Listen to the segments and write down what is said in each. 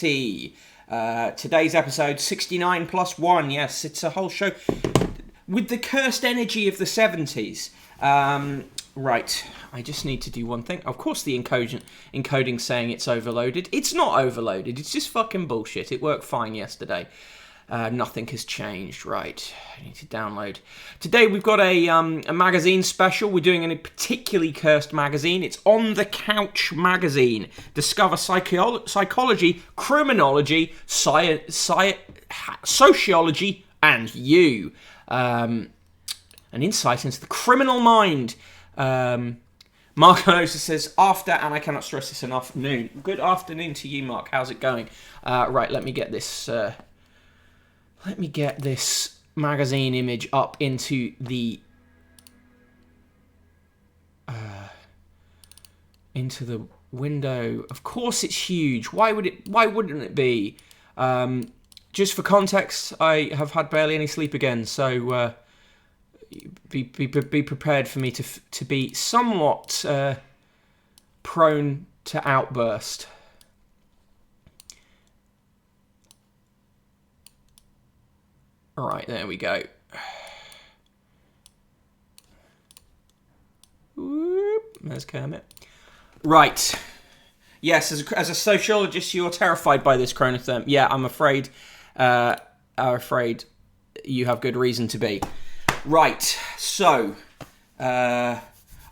Today's episode 69 plus 1. Yes, it's a whole show with the cursed energy of the 70s. Right, I just need to do one thing. Of course the encoding's saying it's overloaded. It's not overloaded, it's just fucking bullshit. It worked fine yesterday. Nothing has changed. Right, I need to download. Today we've got a magazine special. We're doing a particularly cursed magazine. It's On the Couch magazine. Discover psychology, criminology, sociology, and you. An insight into the criminal mind. Mark also says, after, and I cannot stress this enough, noon. Good afternoon to you, Mark. How's it going? Right, let me get this... Let me get this magazine image up into the window. Of course, it's huge. Why wouldn't it be? Just for context, I have had barely any sleep again, so be prepared for me to be somewhat prone to outburst. Right, there we go. Whoop, there's Kermit. Right. Yes, as a sociologist, you're terrified by this chronotherm. Yeah, I'm afraid you have good reason to be. Right, so, are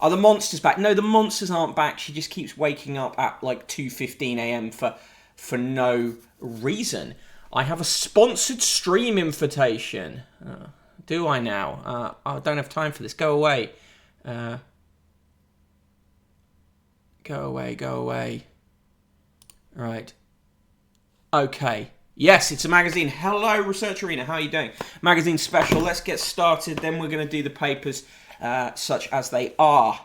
the monsters back? No, the monsters aren't back. She just keeps waking up at like 2:15 a.m. for no reason. I have a sponsored stream invitation. Do I now? I don't have time for this. Go away. Go away. Right. Okay. Yes, it's a magazine. Hello, Research Arena. How are you doing? Magazine special. Let's get started. Then we're going to do the papers such as they are.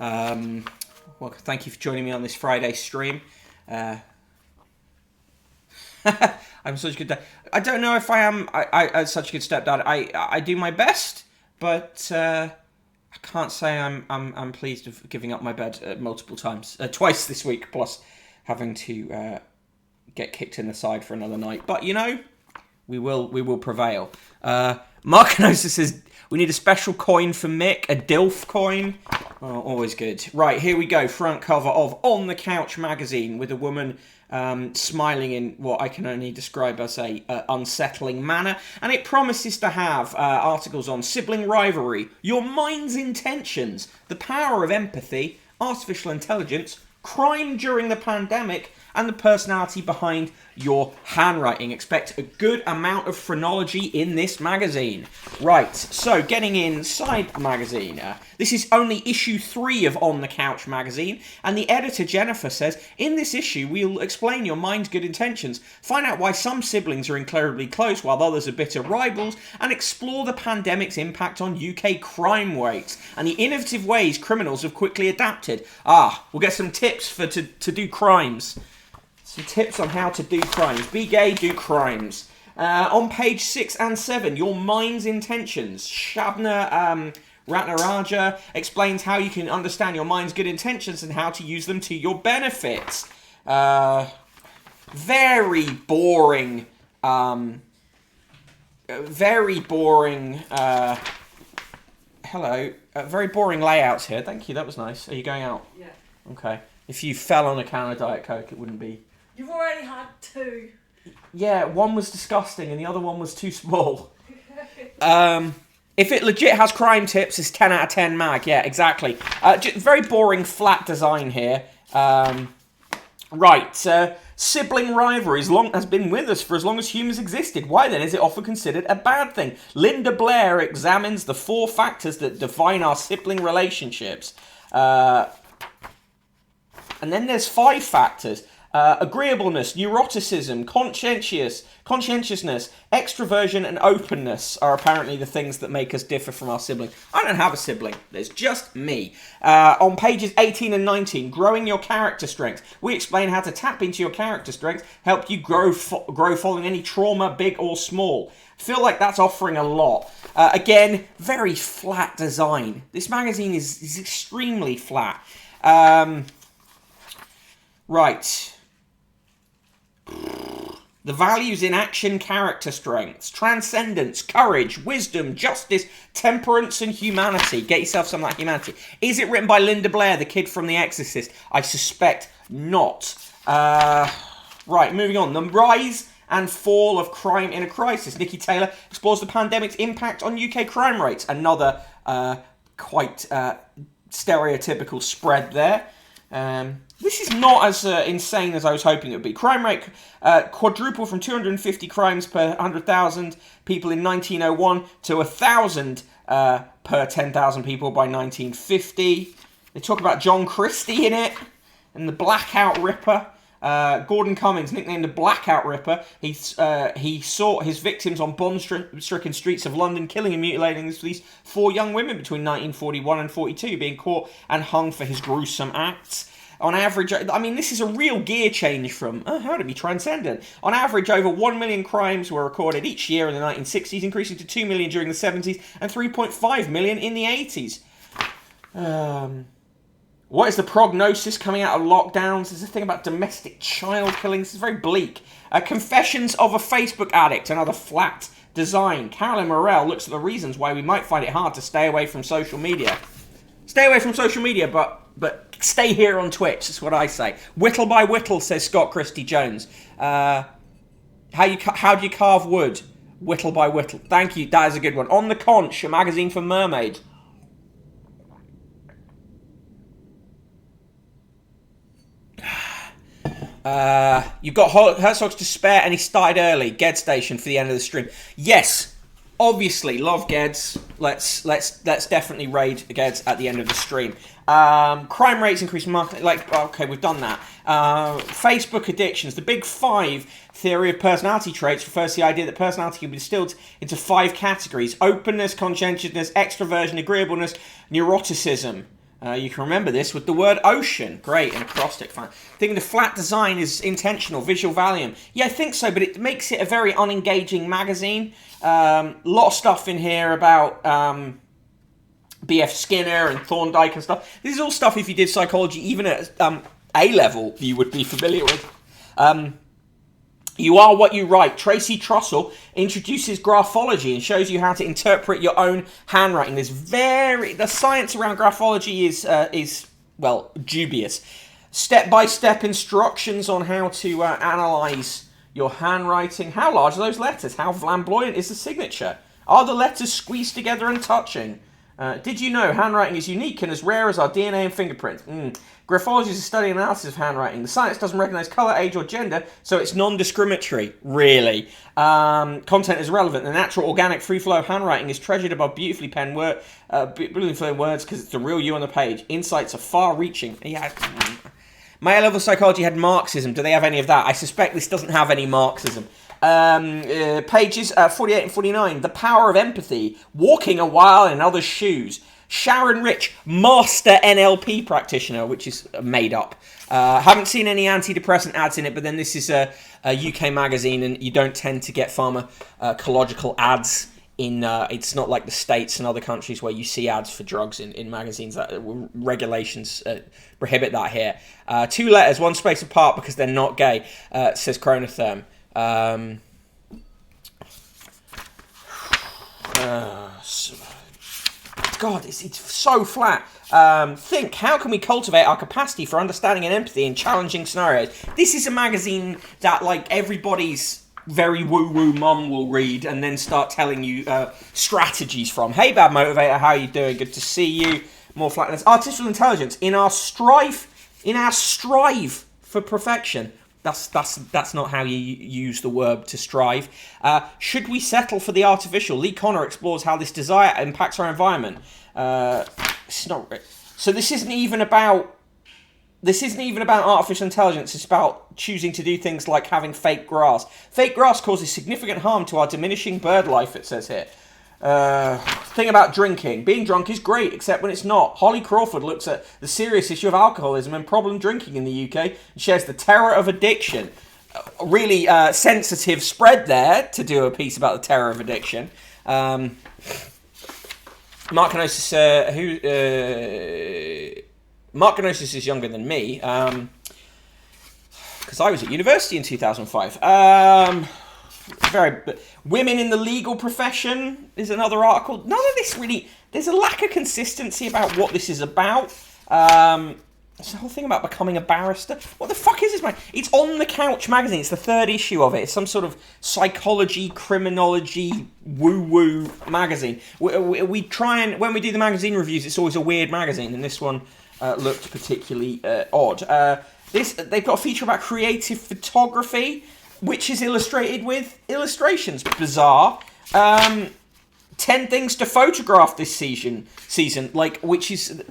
Well, thank you for joining me on this Friday stream. I'm such a good dad. I don't know if I am I'm such a good stepdad. I do my best, but I can't say I'm pleased with giving up my bed multiple times, twice this week, plus having to get kicked in the side for another night. But you know, we will prevail. Mark Nosa says we need a special coin for Mick, a DILF coin. Oh, always good. Right, here we go. Front cover of On the Couch magazine with a woman smiling in what I can only describe as a unsettling manner, and it promises to have articles on sibling rivalry, your mind's intentions, the power of empathy, artificial intelligence, crime during the pandemic, and the personality behind your handwriting. Expect a good amount of phrenology in this magazine. Right, so getting inside the magazine. This is only issue 3 of On the Couch magazine, and the editor Jennifer says, in this issue we'll explain your mind's good intentions, find out why some siblings are incredibly close while others are bitter rivals, and explore the pandemic's impact on UK crime rates, and the innovative ways criminals have quickly adapted. We'll get some tips to do crimes. Some tips on how to do crimes. Be gay, do crimes. On page 6 and 7, your mind's intentions. Shabna Ratnaraja explains how you can understand your mind's good intentions and how to use them to your benefits. Very boring. Very boring layouts here. Thank you, that was nice. Are you going out? Yeah. Okay. If you fell on a can of Diet Coke, it wouldn't be... You've already had 2. Yeah, one was disgusting and the other one was too small. If it legit has crime tips, it's 10 out of 10 mag. Yeah, exactly. Very boring flat design here. Sibling rivalry has been with us for as long as humans existed. Why then is it often considered a bad thing? Linda Blair examines the 4 factors that define our sibling relationships. And then there's 5 factors. Agreeableness, neuroticism, conscientiousness, extroversion, and openness are apparently the things that make us differ from our siblings. I don't have a sibling. There's just me. On pages 18 and 19, growing your character strengths. We explain how to tap into your character strengths, help you grow following any trauma, big or small. I feel like that's offering a lot. Again, very flat design. This magazine is extremely flat. Right. The values in action, character strengths, transcendence, courage, wisdom, justice, temperance, and humanity. Get yourself some of that humanity. Is it written by Linda Blair, the kid from The Exorcist? I suspect not. Right, moving on. The rise and fall of crime in a crisis. Nikki Taylor explores the pandemic's impact on UK crime rates. Another quite stereotypical spread there. This is not as insane as I was hoping it would be. Crime rate quadrupled from 250 crimes per 100,000 people in 1901 to 1,000 per 10,000 people by 1950. They talk about John Christie in it and the Blackout Ripper. Gordon Cummings, nicknamed the Blackout Ripper, he sought his victims on bomb-stricken streets of London, killing and mutilating at least 4 young women between 1941 and 42, being caught and hung for his gruesome acts. On average, I mean, this is a real gear change from, how to be transcendent. On average, over 1 million crimes were recorded each year in the 1960s, increasing to 2 million during the 70s and 3.5 million in the 80s. What is the prognosis coming out of lockdowns? There's a thing about domestic child killings. It's very bleak. Confessions of a Facebook addict, another flat design. Carolyn Morell looks at the reasons why we might find it hard to stay away from social media. Stay away from social media, but stay here on Twitch. That's what I say. Whittle by whittle, says Scott Christie Jones. How do you carve wood? Whittle by whittle. Thank you. That is a good one. On the Conch, a magazine for mermaids. You've got Herzog's to spare, and he started early. Ged Station for the end of the stream. Yes, obviously, love Geds. Let's definitely raid Geds at the end of the stream. Crime rates increase markedly. Okay, we've done that. Facebook addictions. The Big Five theory of personality traits refers to the idea that personality can be distilled into 5 categories: openness, conscientiousness, extroversion, agreeableness, neuroticism. You can remember this with the word ocean. Great, an acrostic. Fine. Thinking the flat design is intentional, visual volume. Yeah, I think so, but it makes it a very unengaging magazine. Lot of stuff in here about B.F. Skinner and Thorndike and stuff. This is all stuff, if you did psychology, even at A-level, you would be familiar with. You are what you write. Tracy Trussell introduces graphology and shows you how to interpret your own handwriting. The science around graphology is dubious. Step-by-step instructions on how to analyze your handwriting. How large are those letters? How flamboyant is the signature? Are the letters squeezed together and touching? Did you know handwriting is unique and as rare as our DNA and fingerprints? Graphology is a study and analysis of handwriting. The science doesn't recognize colour, age, or gender, so it's non-discriminatory, really. Content is relevant. The natural, organic, free flow of handwriting is treasured above beautifully penned words because it's the real you on the page. Insights are far-reaching. Yeah. My A-level psychology had Marxism. Do they have any of that? I suspect this doesn't have any Marxism. Pages 48 and 49. The power of empathy. Walking a while in others' shoes. Sharon Rich, master NLP practitioner, which is made up. Haven't seen any antidepressant ads in it, but then this is a UK magazine, and you don't tend to get pharmacological ads in. It's not like the States and other countries where you see ads for drugs in magazines. Regulations prohibit that here. 2 letters, 1 space apart because they're not gay, says Chronotherm. God, it's so flat. Think, how can we cultivate our capacity for understanding and empathy in challenging scenarios? This is a magazine that, like, everybody's very woo-woo mum will read and then start telling you strategies from. Hey, Bad Motivator, how are you doing? Good to see you. More flatness. Artificial intelligence. In our strive for perfection. That's not how you use the verb to strive. Should we settle for the artificial? Lee Connor explores how this desire impacts our environment. It's not. So this isn't even about artificial intelligence. It's about choosing to do things like having fake grass. Fake grass causes significant harm to our diminishing bird life, it says here. Thing about drinking. Being drunk is great, except when it's not. Holly Crawford looks at the serious issue of alcoholism and problem drinking in the UK and shares the terror of addiction. Really sensitive spread there to do a piece about the terror of addiction. Mark Kenosis, Mark Kenosis is younger than me, because because I was at university in 2005. Women in the legal profession is another article. None of this really. There's a lack of consistency about what this is about. It's the whole thing about becoming a barrister. What the fuck is this, man? It's On the Couch magazine. It's the 3rd issue of it. It's some sort of psychology, criminology, woo-woo magazine. We try and, when we do the magazine reviews, it's always a weird magazine, and this one looked particularly odd. They've got a feature about creative photography, which is illustrated with illustrations. Bizarre. 10 things to photograph this season, which is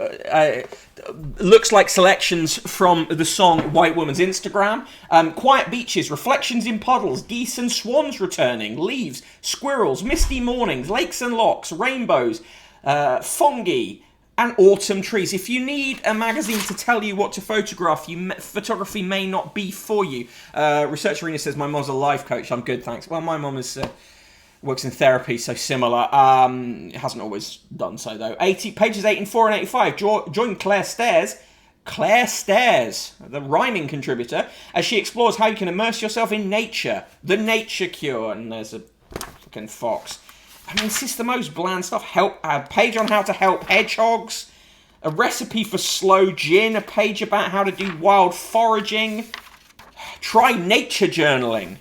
looks like selections from the song White Woman's Instagram. Quiet beaches, reflections in puddles, geese and swans returning, leaves, squirrels, misty mornings, lakes and locks, rainbows, fungi, and autumn trees. If you need a magazine to tell you what to photograph, photography may not be for you. Research Arena says, my mom's a life coach. I'm good, thanks. Well, my mom is... works in therapy, so similar. It hasn't always done so, though. Pages 84 and 85. Join Claire Stairs, the rhyming contributor, as she explores how you can immerse yourself in nature. The Nature Cure. And there's a fucking fox. I mean, this is the most bland stuff. A page on how to help hedgehogs. A recipe for slow gin. A page about how to do wild foraging. Try nature journaling.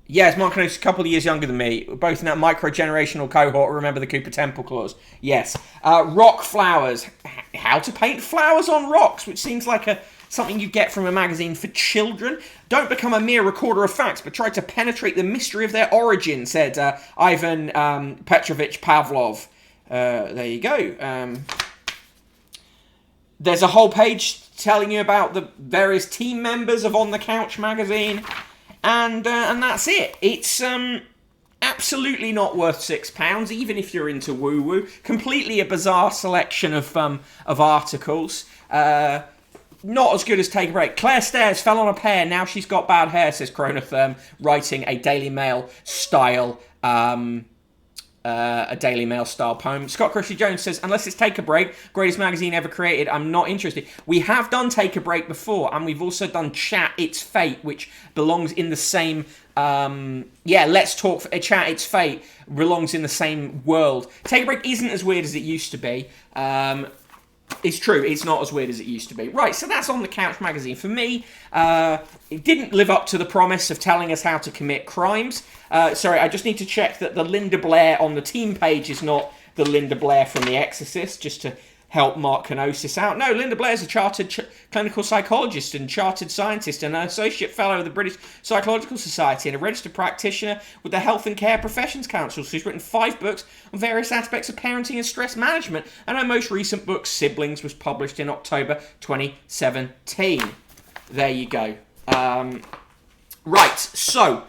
Yes, Mark Knowles is a couple of years younger than me. We're both in that micro-generational cohort. Remember the Cooper Temple clause? Yes. Rock flowers. How to paint flowers on rocks, which seems like something you get from a magazine for children. Don't become a mere recorder of facts, but try to penetrate the mystery of their origin, said Ivan Petrovich Pavlov. There you go. There's a whole page telling you about the various team members of On the Couch magazine, and that's it. It's absolutely not worth £6, even if you're into woo-woo. Completely a bizarre selection of articles. Not as good as Take a Break. Claire Stairs fell on a pear. Now she's got bad hair, says Chronotherm, writing a Daily Mail style poem. Scott Crushy Jones says, unless it's Take a Break, greatest magazine ever created, I'm not interested. We have done Take a Break before, and we've also done Chat It's Fate, which belongs in the same... Let's Talk... Chat It's Fate belongs in the same world. Take a Break isn't as weird as it used to be. It's true, it's not as weird as it used to be. Right, so that's On the Couch magazine. For me, it didn't live up to the promise of telling us how to commit crimes. Sorry, I just need to check that the Linda Blair on the team page is not the Linda Blair from The Exorcist, just to help Mark Kenosis out. No, Linda Blair is a chartered clinical psychologist and chartered scientist and an associate fellow of the British Psychological Society and a registered practitioner with the Health and Care Professions Council. She's written 5 books on various aspects of parenting and stress management, and her most recent book, Siblings, was published in October 2017. There you go. Right, so...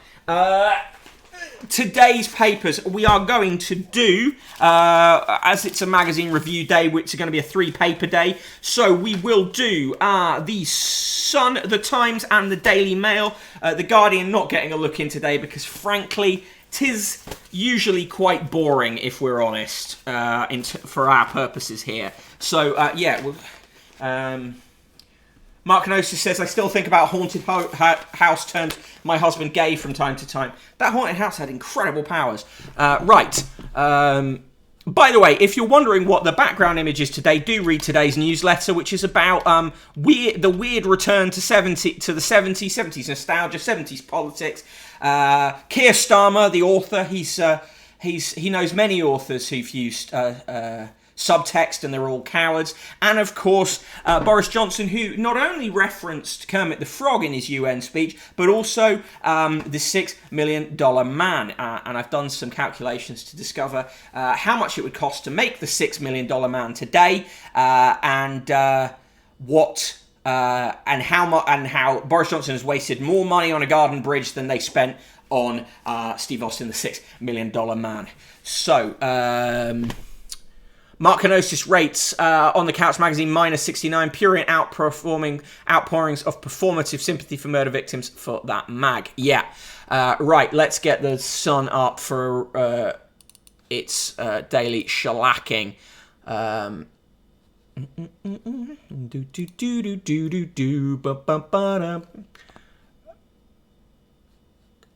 today's papers we are going to do, as it's a magazine review day, which is going to be a 3-paper day, so we will do the Sun, the Times and the Daily Mail. The Guardian not getting a look in today because frankly 'tis usually quite boring, if we're honest, for our purposes here. So Mark Kenosis says, I still think about Haunted House turned my husband gay from time to time. That haunted house had incredible powers. Right. By the way, if you're wondering what the background image is today, do read today's newsletter, which is about the weird return to the 70s nostalgia, 70s politics. Keir Starmer, the author, he knows many authors who've used... subtext and they're all cowards, and of course Boris Johnson, who not only referenced Kermit the Frog in his UN speech but also the $6 million man, and I've done some calculations to discover how much it would cost to make the $6 million man today, and how Boris Johnson has wasted more money on a garden bridge than they spent on Steve Austin, the $6 million man. So Mark Kenosis rates On the Couch magazine -69, purient outpourings of performative sympathy for murder victims for that mag. Yeah. Right, let's get the Sun up for its daily shellacking.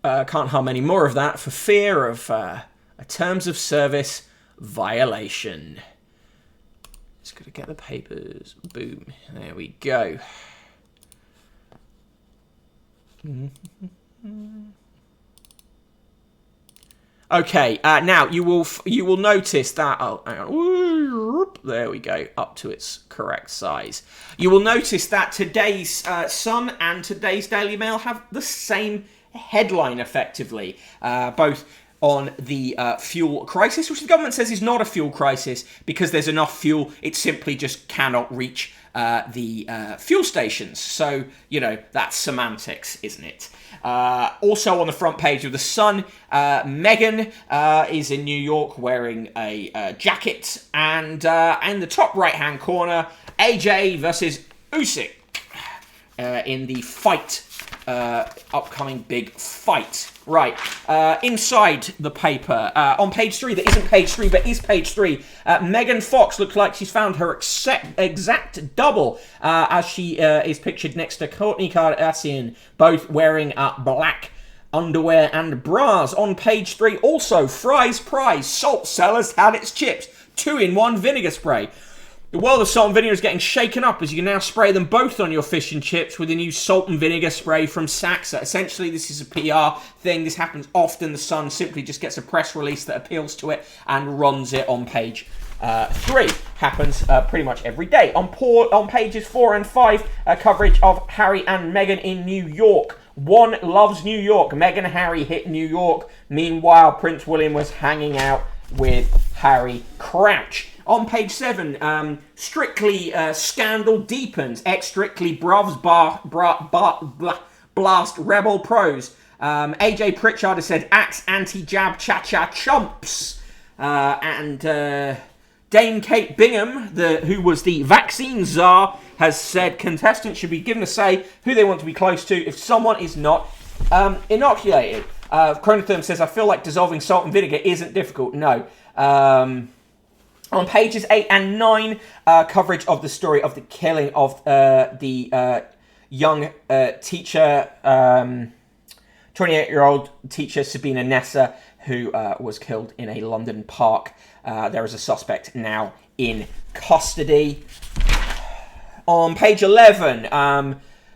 Can't hum any more of that for fear of a terms of service violation. Just gotta get the papers. Boom. There we go. Okay, now you will notice that. Oh, hang on. There we go, up to its correct size. You will notice that today's Sun and today's Daily Mail have the same headline, effectively, both on the fuel crisis, which the government says is not a fuel crisis because there's enough fuel. It simply just cannot reach the fuel stations. So, you know, that's semantics, isn't it? Also on the front page of The Sun, Meghan is in New York wearing a jacket. And in the top right-hand corner, AJ versus Usyk in the fight, upcoming big fight. Right, inside the paper, on page 3, that isn't page 3, but is page 3, Megan Fox looks like she's found her exact double, as she is pictured next to Kourtney Kardashian, both wearing black underwear and bras. On page 3, also, Fry's Prize, salt sellers had its chips, 2-in-1 vinegar spray. The world of salt and vinegar is getting shaken up as you can now spray them both on your fish and chips with a new salt and vinegar spray from Saxa. Essentially, this is a PR thing. This happens often. The Sun simply just gets a press release that appeals to it and runs it on page 3. Happens pretty much every day. On pages 4 and 5, coverage of Harry and Meghan in New York. One loves New York. Meghan and Harry hit New York. Meanwhile, Prince William was hanging out with Harry Crouch. On page 7, Strictly scandal deepens. Ex-Strictly Brovs blast rebel pros. AJ Pritchard has said axe anti-jab cha-cha chumps. And Dame Kate Bingham, who was the vaccine czar, has said contestants should be given a say who they want to be close to if someone is not inoculated. Chronotherm says, I feel like dissolving salt and vinegar isn't difficult. No. On pages 8 and 9, coverage of the story of the killing of the young teacher, 28-year-old teacher Sabina Nessa, who was killed in a London park. There is a suspect now in custody. On page 11,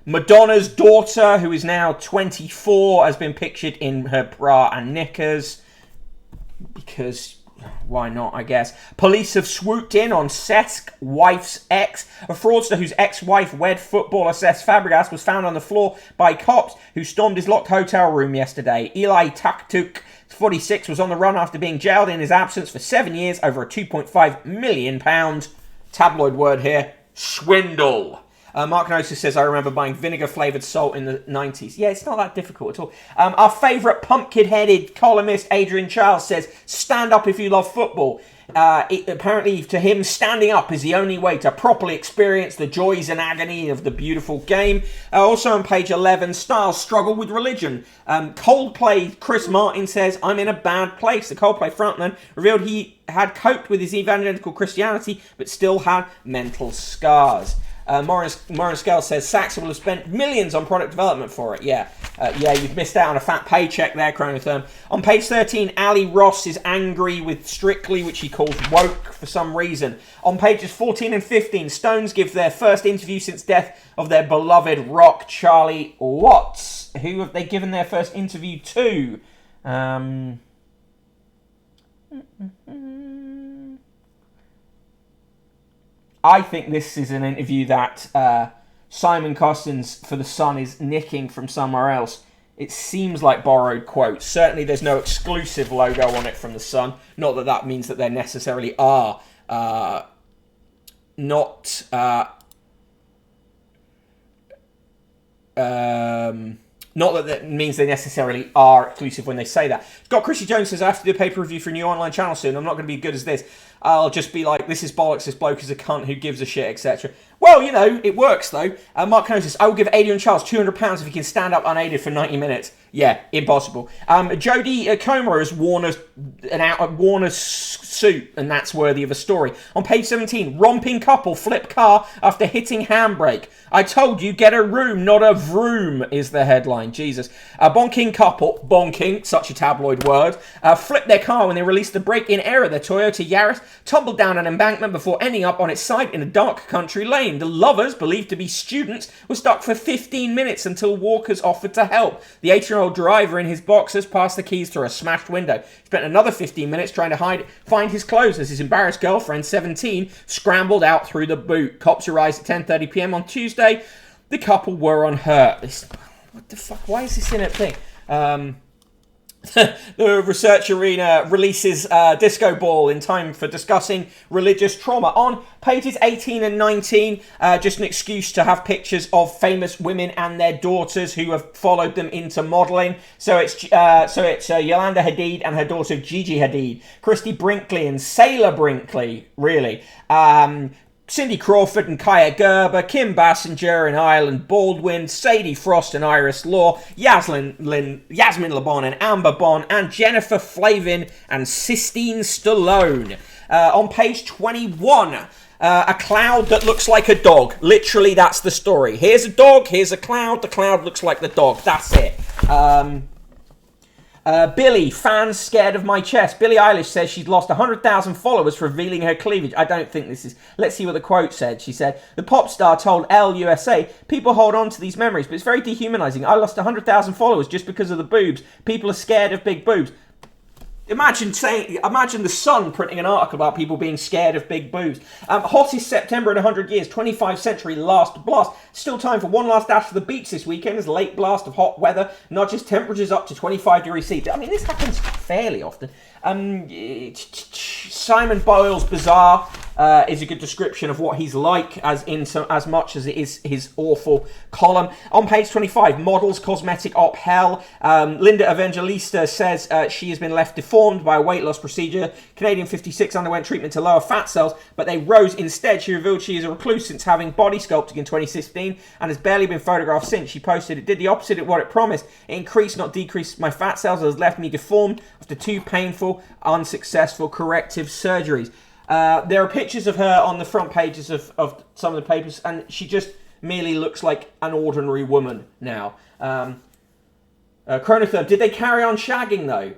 Madonna's daughter, who is now 24, has been pictured in her bra and knickers. Because why not, I guess. Police have swooped in on Seth's wife's ex. A fraudster whose ex-wife wed footballer Seth Fabregas was found on the floor by cops who stormed his locked hotel room yesterday. Eli Taktuk, 46, was on the run after being jailed in his absence for 7 years over a £2.5 million, tabloid word here, swindle. Mark Nosis says, I remember buying vinegar-flavoured salt in the 90s. Yeah, it's not that difficult at all. Our favourite pumpkin-headed columnist, Adrian Charles, says, stand up if you love football. Apparently, to him, standing up is the only way to properly experience the joys and agony of the beautiful game. Also on page 11, Styles struggle with religion. Coldplay, Chris Martin says, I'm in a bad place. The Coldplay frontman revealed he had coped with his evangelical Christianity, but still had mental scars. Maureen Scales says Saxa will have spent millions on product development for it. Yeah, you've missed out on a fat paycheck there, Chronotherm. On page 13, Ali Ross is angry with Strictly, which he calls woke for some reason. On pages 14 and 15, Stones give their first interview since death of their beloved rock Charlie Watts. Who have they given their first interview to? I think this is an interview that Simon Costins for The Sun is nicking from somewhere else. It seems like borrowed quotes. Certainly there's no exclusive logo on it from The Sun. Not that that means that there necessarily are. Not that that means they necessarily are exclusive when they say that. Scott Chrissy Jones says, I have to do a paper review for a new online channel soon. I'm not going to be as good as this. I'll just be like, this is bollocks, this bloke is a cunt, who gives a shit, etc. Well, you know, it works though. Mark Canosis, I will give Adrian Charles £200 if he can stand up unaided for 90 minutes. Yeah, impossible. Jodie Comer has worn a suit, and that's worthy of a story. On page 17, romping couple flip car after hitting handbrake. I told you, get a room, not a vroom, is the headline. Jesus. Bonking couple, bonking, such a tabloid word, flipped their car when they released the brake-in error. Their Toyota Yaris tumbled down an embankment before ending up on its side in a dark country lane. The lovers, believed to be students, were stuck for 15 minutes until walkers offered to help. The 18-year-old driver in his boxers passed the keys through a smashed window. Spent another 15 minutes trying to find his clothes as his embarrassed girlfriend, 17, scrambled out through the boot. Cops arrived at 10:30 p.m. on Tuesday. The couple were unhurt. What the fuck? Why is this in a thing? The Research Arena releases Disco Ball in time for discussing religious trauma. On pages 18 and 19, just an excuse to have pictures of famous women and their daughters who have followed them into modelling. So it's Yolanda Hadid and her daughter Gigi Hadid, Christy Brinkley and Sailor Brinkley, really. Cindy Crawford and Kaya Gerber, Kim Basinger and Ireland Baldwin, Sadie Frost and Iris Law, Yasmin Le Bon and Amber Bon, and Jennifer Flavin and Sistine Stallone. On page 21, a cloud that looks like a dog. Literally, that's the story. Here's a dog, here's a cloud, the cloud looks like the dog. That's it. Billie, fans scared of my chest. Billie Eilish says she's lost 100,000 followers for revealing her cleavage. I don't think this is... Let's see what the quote said. She said, the pop star told Elle USA, people hold on to these memories, but it's very dehumanizing. I lost 100,000 followers just because of the boobs. People are scared of big boobs. Imagine the Sun printing an article about people being scared of big boobs. Hottest September in 100 years, 25th century last blast. Still time for one last dash to the beach this weekend as a late blast of hot weather nudges temperatures up to 25 degrees C. I mean, this happens fairly often. Simon Boyle's Bazaar is a good description of what he's like, as much as it is his awful column. On page 25, models cosmetic op hell. Linda Evangelista says she has been left deformed by a weight loss procedure. Canadian 56 underwent treatment to lower fat cells, but they rose instead. She revealed she is a recluse since having body sculpting in 2016 and has barely been photographed since. She posted, it did the opposite of what it promised. It increased, not decreased, my fat cells. It has left me deformed after 2 painful, unsuccessful corrective surgeries. There are pictures of her on the front pages of some of the papers, and she just merely looks like an ordinary woman now. Chronotherb, did they carry on shagging though?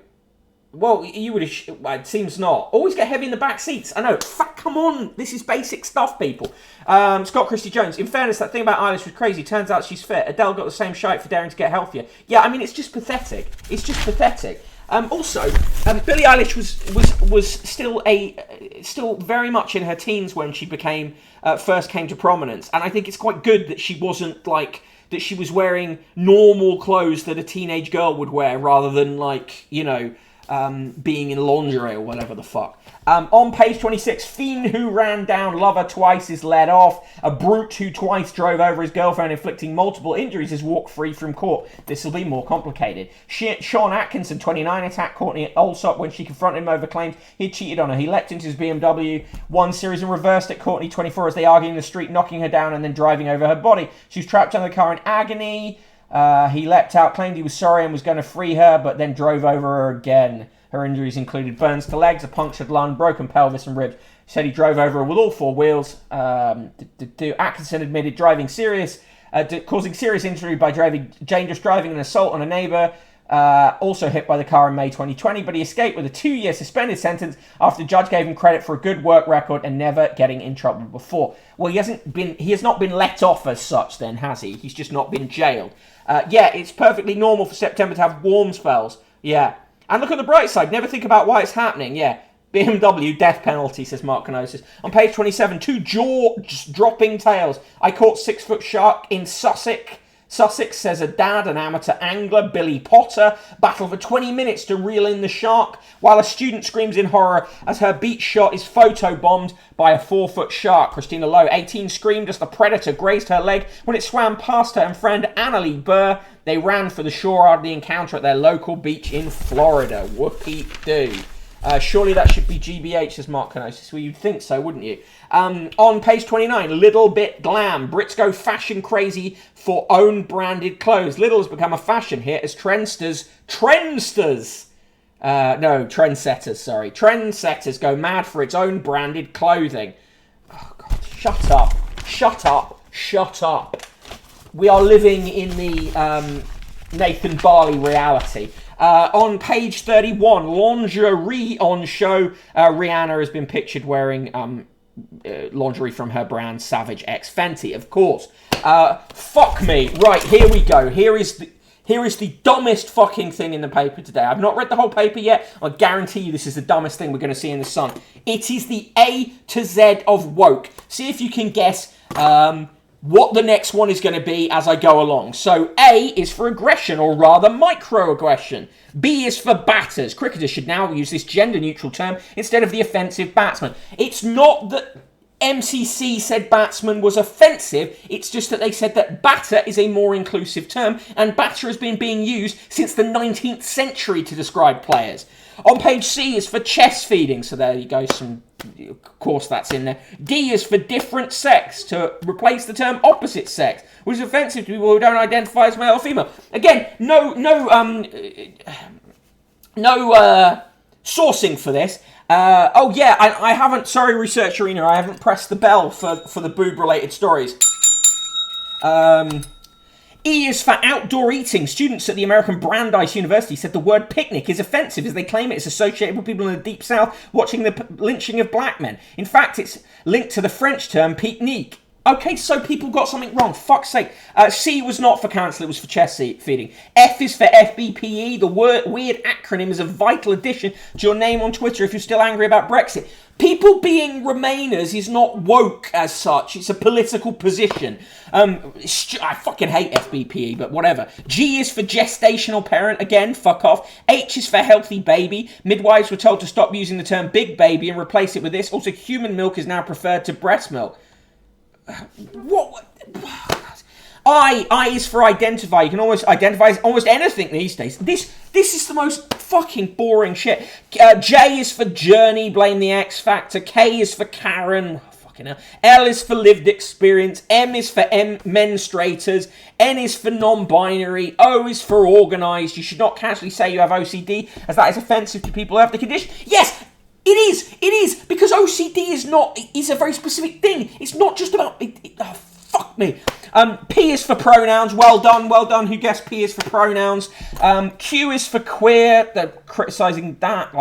Well, you would have... It seems not. Always get heavy in the back seats. I know. Fuck, come on. This is basic stuff, people. Scott Christie Jones. In fairness, that thing about Eilish was crazy. Turns out she's fit. Adele got the same shite for daring to get healthier. Yeah, I mean, it's just pathetic. It's just pathetic. Also, Billie Eilish was still very much in her teens when she first came to prominence, and I think it's quite good that she wasn't like that. She was wearing normal clothes that a teenage girl would wear, rather than being in lingerie or whatever the fuck. On page 26, fiend who ran down lover twice is let off. A brute who twice drove over his girlfriend, inflicting multiple injuries, is walked free from court. This will be more complicated. Sean Atkinson, 29, attacked Courtney Allsop when she confronted him over claims he cheated on her. He leapt into his BMW 1 Series and reversed at Courtney, 24, as they argued in the street, knocking her down and then driving over her body. She was trapped under the car in agony. He leapt out, claimed he was sorry and was going to free her, but then drove over her again. Her injuries included burns to legs, a punctured lung, broken pelvis and ribs. He said he drove over her with all 4 wheels. Atkinson admitted causing serious injury by dangerous driving and assault on a neighbour. Also hit by the car in May 2020, but he escaped with a 2-year suspended sentence after the judge gave him credit for a good work record and never getting in trouble before. Well, he has not been let off as such then, has he? He's just not been jailed. Yeah, it's perfectly normal for September to have warm spells. Yeah. And look at the bright side. Never think about why it's happening. Yeah. BMW death penalty, says Mark Canosis. On page 27, 2 jaw-dropping tales. I caught 6-foot shark in Sussex. Sussex, says a dad, an amateur angler, Billy Potter, battle for 20 minutes to reel in the shark, while a student screams in horror as her beach shot is photobombed by a 4-foot shark. Christina Lowe, 18, screamed as the predator grazed her leg when it swam past her and friend Annalie Burr. They ran for the shore after the encounter at their local beach in Florida. Whoopee-doo. Surely that should be GBH, says Mark Canosis. Well, you'd think so, wouldn't you? On page 29, Little Bit Glam. Brits go fashion crazy for own branded clothes. Little has become a fashion hit as trendsetters, trendsetters go mad for its own branded clothing. Oh, God, shut up. We are living in the Nathan Barley reality. On page 31, lingerie on show. Rihanna has been pictured wearing lingerie from her brand Savage X Fenty, of course. Fuck me. Right, here we go. Here is the dumbest fucking thing in the paper today. I've not read the whole paper yet. I guarantee you this is the dumbest thing we're going to see in the Sun. It is the A to Z of woke. See if you can guess what the next one is going to be as I go along. So A is for aggression, or rather microaggression. B is for batters. Cricketers should now use this gender-neutral term instead of the offensive batsman. It's not that MCC said batsman was offensive, it's just that they said that batter is a more inclusive term, and batter has been being used since the 19th century to describe players. On page C is for chest feeding, so there you go, of course that's in there. D is for different sex, to replace the term opposite sex, which is offensive to people who don't identify as male or female. Again, no sourcing for this. I haven't, sorry Research Arena, I haven't pressed the bell for the boob-related stories. E is for outdoor eating. Students at the American Brandeis University said the word picnic is offensive as they claim it is associated with people in the Deep South watching the lynching of black men. In fact, it's linked to the French term pique-nique. Okay, so people got something wrong. Fuck's sake. C was not for cancel, it was for chest feeding. F is for FBPE. The weird acronym is a vital addition to your name on Twitter if you're still angry about Brexit. People being Remainers is not woke as such. It's a political position. I fucking hate FBPE, but whatever. G is for gestational parent. Again, fuck off. H is for healthy baby. Midwives were told to stop using the term big baby and replace it with this. Also, human milk is now preferred to breast milk. What? I is for identify. You can almost identify as almost anything these days. This is the most fucking boring shit. J is for journey. Blame the X Factor. K is for Karen. Fucking hell. L is for lived experience. M is for menstruators. N is for non-binary. O is for organised. You should not casually say you have OCD, as that is offensive to people who have the condition. Yes. It is, because OCD is a very specific thing. It's not just about, fuck me. P is for pronouns, well done, who guessed P is for pronouns. Q is for queer, they're criticising that,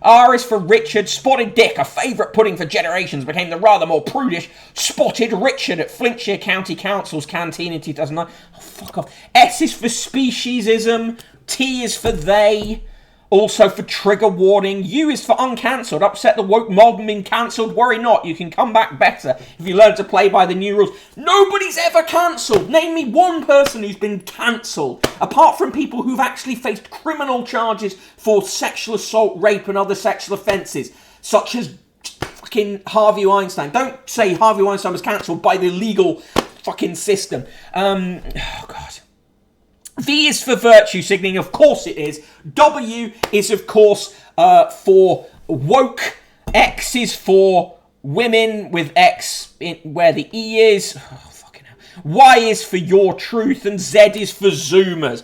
R is for Richard, spotted dick, a favourite pudding for generations, became the rather more prudish spotted Richard at Flintshire County Council's canteen in 2009. Oh, fuck off. S is for speciesism, T is for they. Also for trigger warning. U is for uncancelled. Upset the woke mob and been cancelled. Worry not, you can come back better if you learn to play by the new rules. Nobody's ever cancelled. Name me one person who's been cancelled, apart from people who've actually faced criminal charges for sexual assault, rape and other sexual offences, such as fucking Harvey Weinstein. Don't say Harvey Weinstein was cancelled by the legal fucking system. Oh, God. V is for virtue signaling, of course it is. W is, of course, for woke. X is for women with X where the E is. Oh, fucking hell. Y is for your truth, and Z is for Zoomers.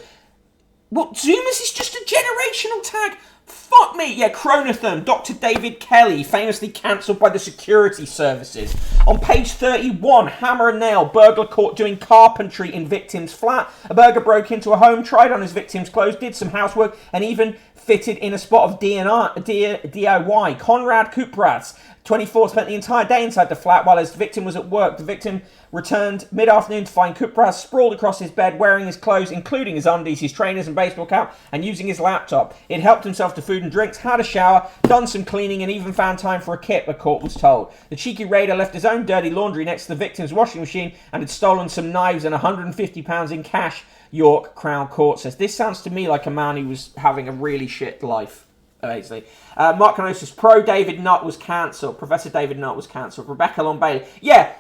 What, Zoomers is just a generational tag? Fuck me. Yeah, Chronotherm, Dr. David Kelly, famously cancelled by the security services. On page 31, hammer and nail, burglar caught doing carpentry in victim's flat. A burglar broke into a home, tried on his victim's clothes, did some housework, and even fitted in a spot of DIY. Konrad Kupras, 24, spent the entire day inside the flat while his victim was at work. The victim returned mid-afternoon to find Kupras sprawled across his bed, wearing his clothes, including his undies, his trainers and baseball cap, and using his laptop. He'd helped himself to food and drinks, had a shower, done some cleaning, and even found time for a kip, the court was told. The cheeky raider left his own dirty laundry next to the victim's washing machine and had stolen some knives and £150 in cash, York Crown Court says. This sounds to me like a man who was having a really shit life. Basically. Mark Canosis, David Nutt was cancelled. Professor David Nutt was cancelled. Rebecca Long Bailey. Yeah,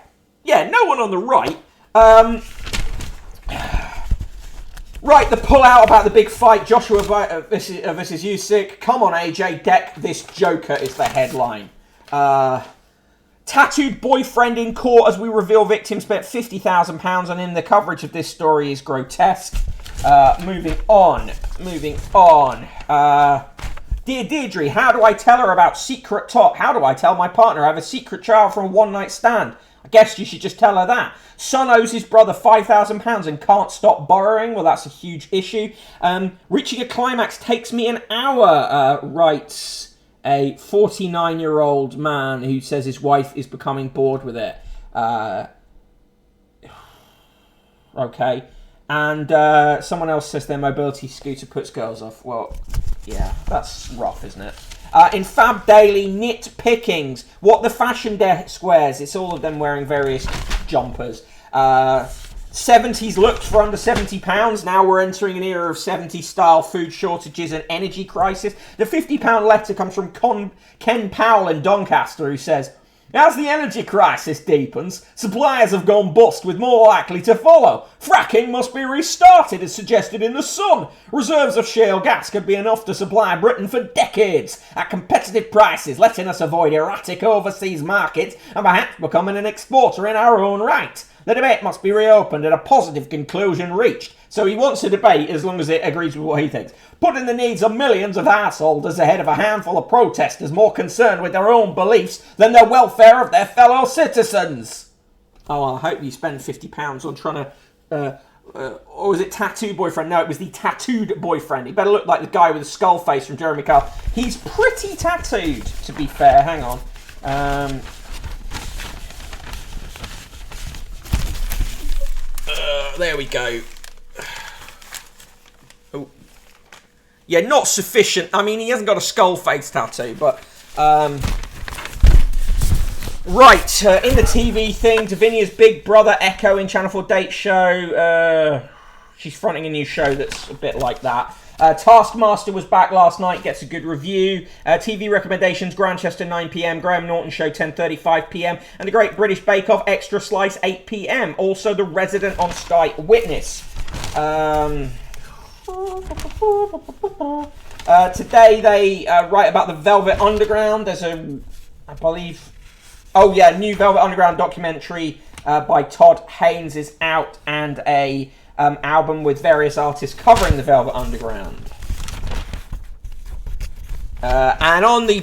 no one on the right. Right, the pull-out about the big fight, Joshua versus Usyk. Come on, AJ, deck this Joker is the headline. Tattooed boyfriend in court as we reveal victim spent £50,000 on him. The coverage of this story is grotesque. Moving on. Dear Deirdre, how do I tell her about secret top? How do I tell my partner I have a secret child from a one-night stand? I guess you should just tell her that. Son owes his brother £5,000 and can't stop borrowing. Well, that's a huge issue. Reaching a climax takes me an hour, writes a 49-year-old man who says his wife is becoming bored with it. Okay. And someone else says their mobility scooter puts girls off. Well, yeah, that's rough, isn't it? In Fab Daily, nitpickings. What the fashion desk wears. It's all of them wearing various jumpers. 70s looks for under £70. Now we're entering an era of 70s style food shortages and energy crisis. The £50 letter comes from Ken Powell in Doncaster, who says, as the energy crisis deepens, suppliers have gone bust with more likely to follow. Fracking must be restarted as suggested in The Sun. Reserves of shale gas could be enough to supply Britain for decades at competitive prices, letting us avoid erratic overseas markets and perhaps becoming an exporter in our own right. The debate must be reopened and a positive conclusion reached. So he wants a debate as long as it agrees with what he thinks. Putting the needs of millions of householders ahead of a handful of protesters more concerned with their own beliefs than the welfare of their fellow citizens. Oh, well, I hope you spend £50 on trying to... or was it tattoo boyfriend? No, it was the tattooed boyfriend. He better look like the guy with the skull face from Jeremy Kyle. He's pretty tattooed, to be fair. Hang on. There we go. Oh. Yeah, not sufficient. I mean, he hasn't got a skull face tattoo, but... Right, in the TV thing, Davinia's big brother Echo in Channel 4 Date Show. She's fronting a new show that's a bit like that. Taskmaster was back last night, gets a good review. TV recommendations, Grantchester 9pm, Graham Norton Show 10:35pm, and The Great British Bake Off Extra Slice 8pm. Also The Resident on Sky Witness. Today they write about the Velvet Underground. There's a, I believe... Oh yeah, new Velvet Underground documentary by Todd Haynes is out, and a... album with various artists covering the Velvet Underground. And on the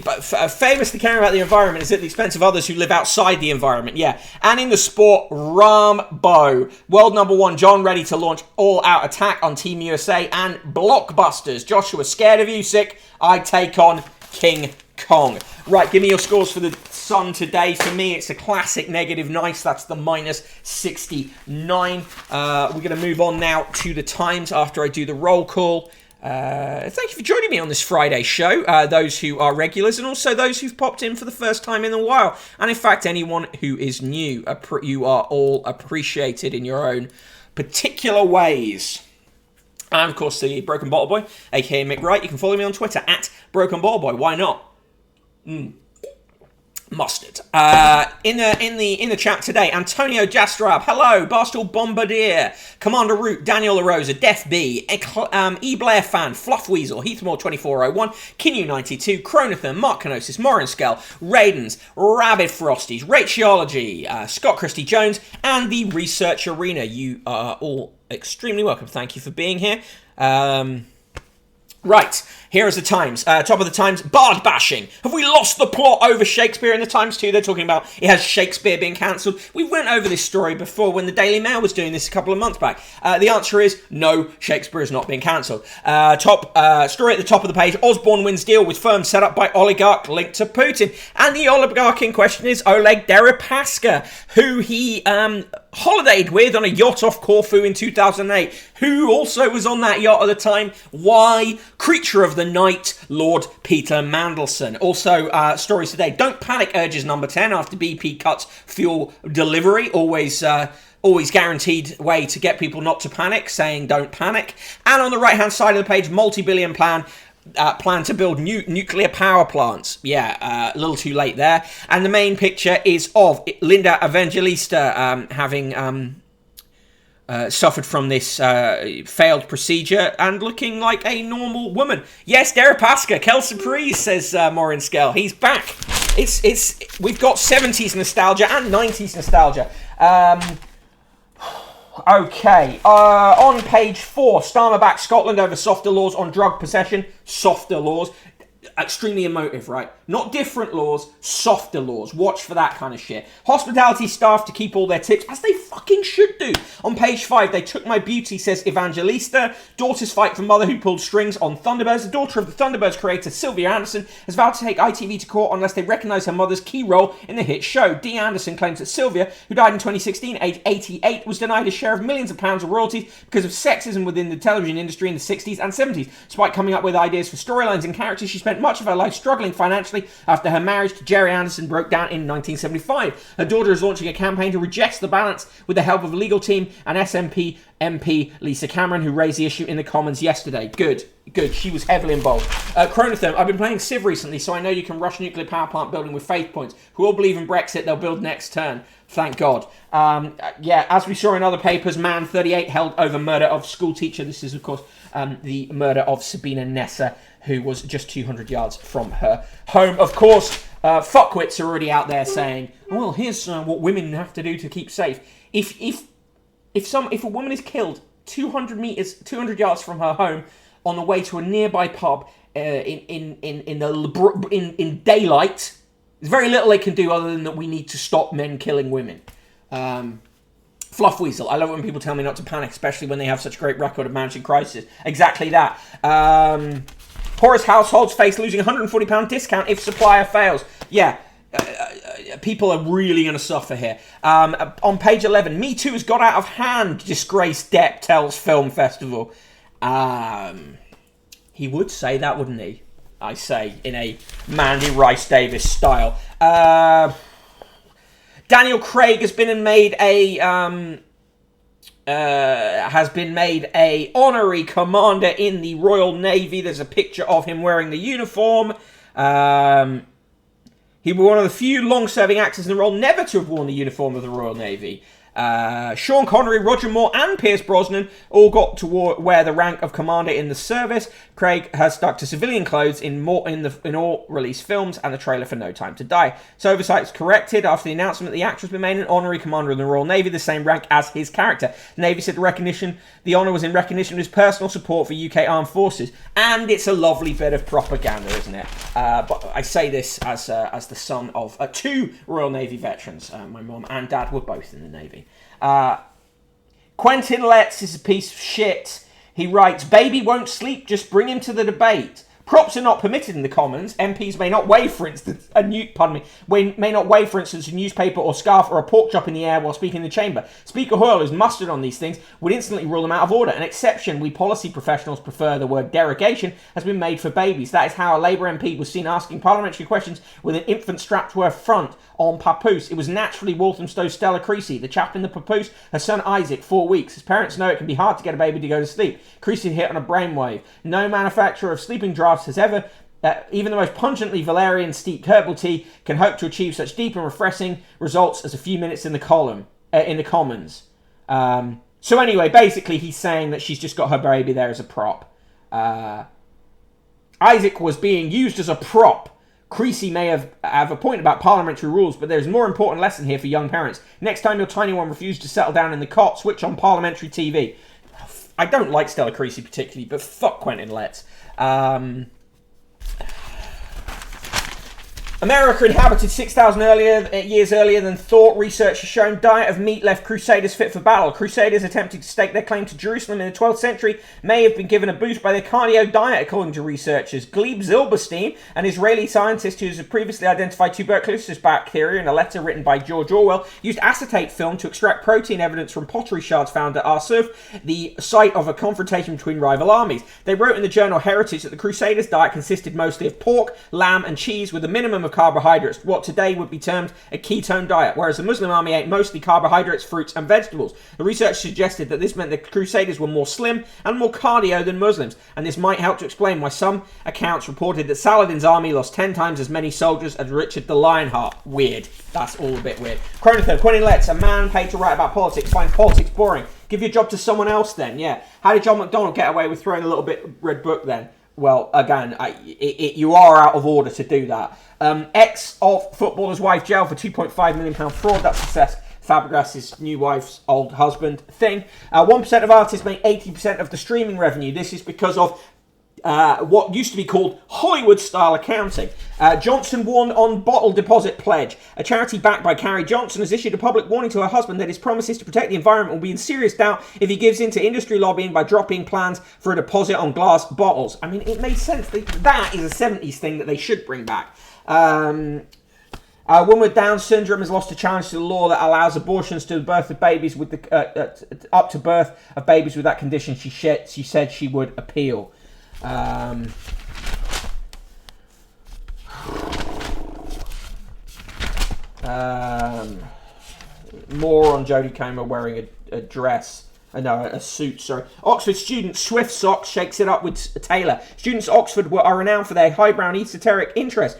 famously caring about the environment is at the expense of others who live outside the environment. Yeah. And in the sport, Rambo. World number 1, John ready to launch all-out attack on Team USA, and blockbusters. Joshua scared of Usyk. I take on King Kong. Right, give me your scores for the Sun today. For me, it's a classic negative nice. That's the minus 69. We're going to move on now to the Times after I do the roll call. Thank you for joining me on this Friday show, those who are regulars and also those who've popped in for the first time in a while. And in fact, anyone who is new, you are all appreciated in your own particular ways. And of course, the Broken Bottle Boy, aka Mick Wright. You can follow me on Twitter at Broken Bottle Boy. Why not? Mustard. In the chat today, Antonio Jastrab, hello, Barstool Bombardier, Commander Root, Daniel LaRosa, Def B, E Blair Fan, Fluff Weasel, Heathmore 2401, Kinu 92, Chronothan, Mark Canosis, Morinskell, Raidens, Rabid Frosties, Rachology, Scott Christie Jones, and the Research Arena. You are all extremely welcome. Thank you for being here. Right, here is the Times. Top of the Times, Bard bashing. Have we lost the plot over Shakespeare in the Times too? They're talking about it has Shakespeare being cancelled. We went over this story before when the Daily Mail was doing this a couple of months back. The answer is no, Shakespeare is not being cancelled. Story at the top of the page, Osborne wins deal with firm set up by oligarch linked to Putin. And the oligarch in question is Oleg Deripaska, who he holidayed with on a yacht off Corfu in 2008. Who also was on that yacht at the time? Why? Creature of the night, Lord Peter Mandelson. Also, stories today. Don't panic, urges number 10 after BP cuts fuel delivery. Always guaranteed way to get people not to panic, saying don't panic. And on the right-hand side of the page, multi-billion plan to build new nuclear power plants. Yeah, a little too late there. And the main picture is of Linda Evangelista having suffered from this failed procedure and looking like a normal woman. Yes, Deripaska, quelle surprise, says Maureen Skell. He's back. We've got 70s nostalgia and 90s nostalgia. Okay, on page 4, Starmer backs Scotland over softer laws on drug possession. Softer laws. Extremely emotive, right? Not different laws, softer laws. Watch for that kind of shit. Hospitality staff to keep all their tips, as they fucking should do. On page 5, they took my beauty, says Evangelista. Daughters fight for mother who pulled strings on Thunderbirds. The daughter of the Thunderbirds creator, Sylvia Anderson, has vowed to take ITV to court unless they recognise her mother's key role in the hit show. Dee Anderson claims that Sylvia, who died in 2016, aged 88, was denied a share of millions of pounds of royalties because of sexism within the television industry in the 60s and 70s. Despite coming up with ideas for storylines and characters, she spent much of her life struggling financially after her marriage to Jerry Anderson broke down in 1975. Her daughter is launching a campaign to reject the balance with the help of a legal team and SNP MP Lisa Cameron, who raised the issue in the Commons yesterday. Good. She was heavily involved. Chronotherm, I've been playing Civ recently, so I know you can rush nuclear power plant building with faith points. Who all believe in Brexit, they'll build next turn. Thank God. As we saw in other papers, man 38 held over murder of school teacher. This is, of course, the murder of Sabina Nessa, who was just 200 yards from her home. Of course, fuckwits are already out there saying, well, here's what women have to do to keep safe. If a woman is killed 200 yards from her home on the way to a nearby pub in daylight, there's very little they can do other than that we need to stop men killing women. Fluffweasel. I love it when people tell me not to panic, especially when they have such a great record of managing crisis. Exactly that. Poorest households face losing £140 discount if supplier fails. Yeah, people are really going to suffer here. On page 11, Me Too has got out of hand, disgraced Depp tells Film Festival. He would say that, wouldn't he? I say, in a Mandy Rice Davis style. Daniel Craig has been made a honorary commander in the Royal Navy. There's a picture of him wearing the uniform. He was one of the few long-serving actors in the role never to have worn the uniform of the Royal Navy. Sean Connery, Roger Moore and Pierce Brosnan all got to wear the rank of commander in the service. Craig has stuck to civilian clothes in all released films and the trailer for No Time to Die. So oversight is corrected after the announcement that the actor has been made an honorary commander in the Royal Navy, the same rank as his character. The Navy said the honour was in recognition of his personal support for UK Armed Forces. And it's a lovely bit of propaganda, isn't it? But I say this as the son of two Royal Navy veterans. My mum and dad were both in the Navy. Quentin Letts is a piece of shit. He writes, baby won't sleep, just bring him to the debate. Props are not permitted in the Commons. MPs may not wave, for instance, a newspaper or scarf or a pork chop in the air while speaking in the chamber. Speaker Hoyle, who's mustered on these things, would instantly rule them out of order. An exception, we policy professionals prefer the word derogation, has been made for babies. That is how a Labour MP was seen asking parliamentary questions with an infant strapped to her front on papoose. It was naturally Walthamstow's Stella Creasy, the chap in the papoose, her son Isaac, 4 weeks. His parents know it can be hard to get a baby to go to sleep. Creasy hit on a brainwave. No manufacturer of sleeping drafts has ever, even the most pungently valerian steeped herbal tea, can hope to achieve such deep and refreshing results as a few minutes in the Commons. So anyway, basically he's saying that she's just got her baby there as a prop. Isaac was being used as a prop. Creasy may have a point about parliamentary rules, but there's a more important lesson here for young parents. Next time your tiny one refuses to settle down in the cot, switch on parliamentary TV. I don't like Stella Creasy particularly, but fuck Quentin Letts. America inhabited 6,000 years earlier than thought. Research has shown diet of meat left crusaders fit for battle. Crusaders attempting to stake their claim to Jerusalem in the 12th century may have been given a boost by their carnivore diet, according to researchers. Gleb Zilberstein, an Israeli scientist who has previously identified tuberculosis bacteria in a letter written by George Orwell, used acetate film to extract protein evidence from pottery shards found at Arsuf, the site of a confrontation between rival armies. They wrote in the journal Heritage that the Crusaders' diet consisted mostly of pork, lamb and cheese with a minimum of carbohydrates, what today would be termed a ketone diet, whereas the Muslim army ate mostly carbohydrates, fruits and vegetables. The research suggested that this meant the Crusaders were more slim and more cardio than Muslims, and this might help to explain why some accounts reported that Saladin's army lost 10 times as many soldiers as Richard the Lionheart. Weird. That's all a bit weird. Chronotherm, Quentin Letts, a man paid to write about politics, finds politics boring. Give your job to someone else then, yeah. How did John McDonnell get away with throwing a little bit red book then? Well, again, you are out of order to do that. Ex of footballer's wife jailed for £2.5 million fraud. That's Cesc Fabregas's new wife's old husband thing. 1% of artists make 80% of the streaming revenue. This is because of what used to be called Hollywood-style accounting. Johnson warned on bottle deposit pledge. A charity backed by Carrie Johnson has issued a public warning to her husband that his promises to protect the environment will be in serious doubt if he gives in to industry lobbying by dropping plans for a deposit on glass bottles. I mean, it made sense. That is a 70s thing that they should bring back. A woman with Down syndrome has lost a challenge to the law that allows abortions to the birth of babies with up to birth of babies with that condition. She said she would appeal. More on Jodie Comer wearing a dress. A suit, sorry. Oxford student Swift Socks shakes it up with Taylor. Students at Oxford are renowned for their highbrow esoteric interest.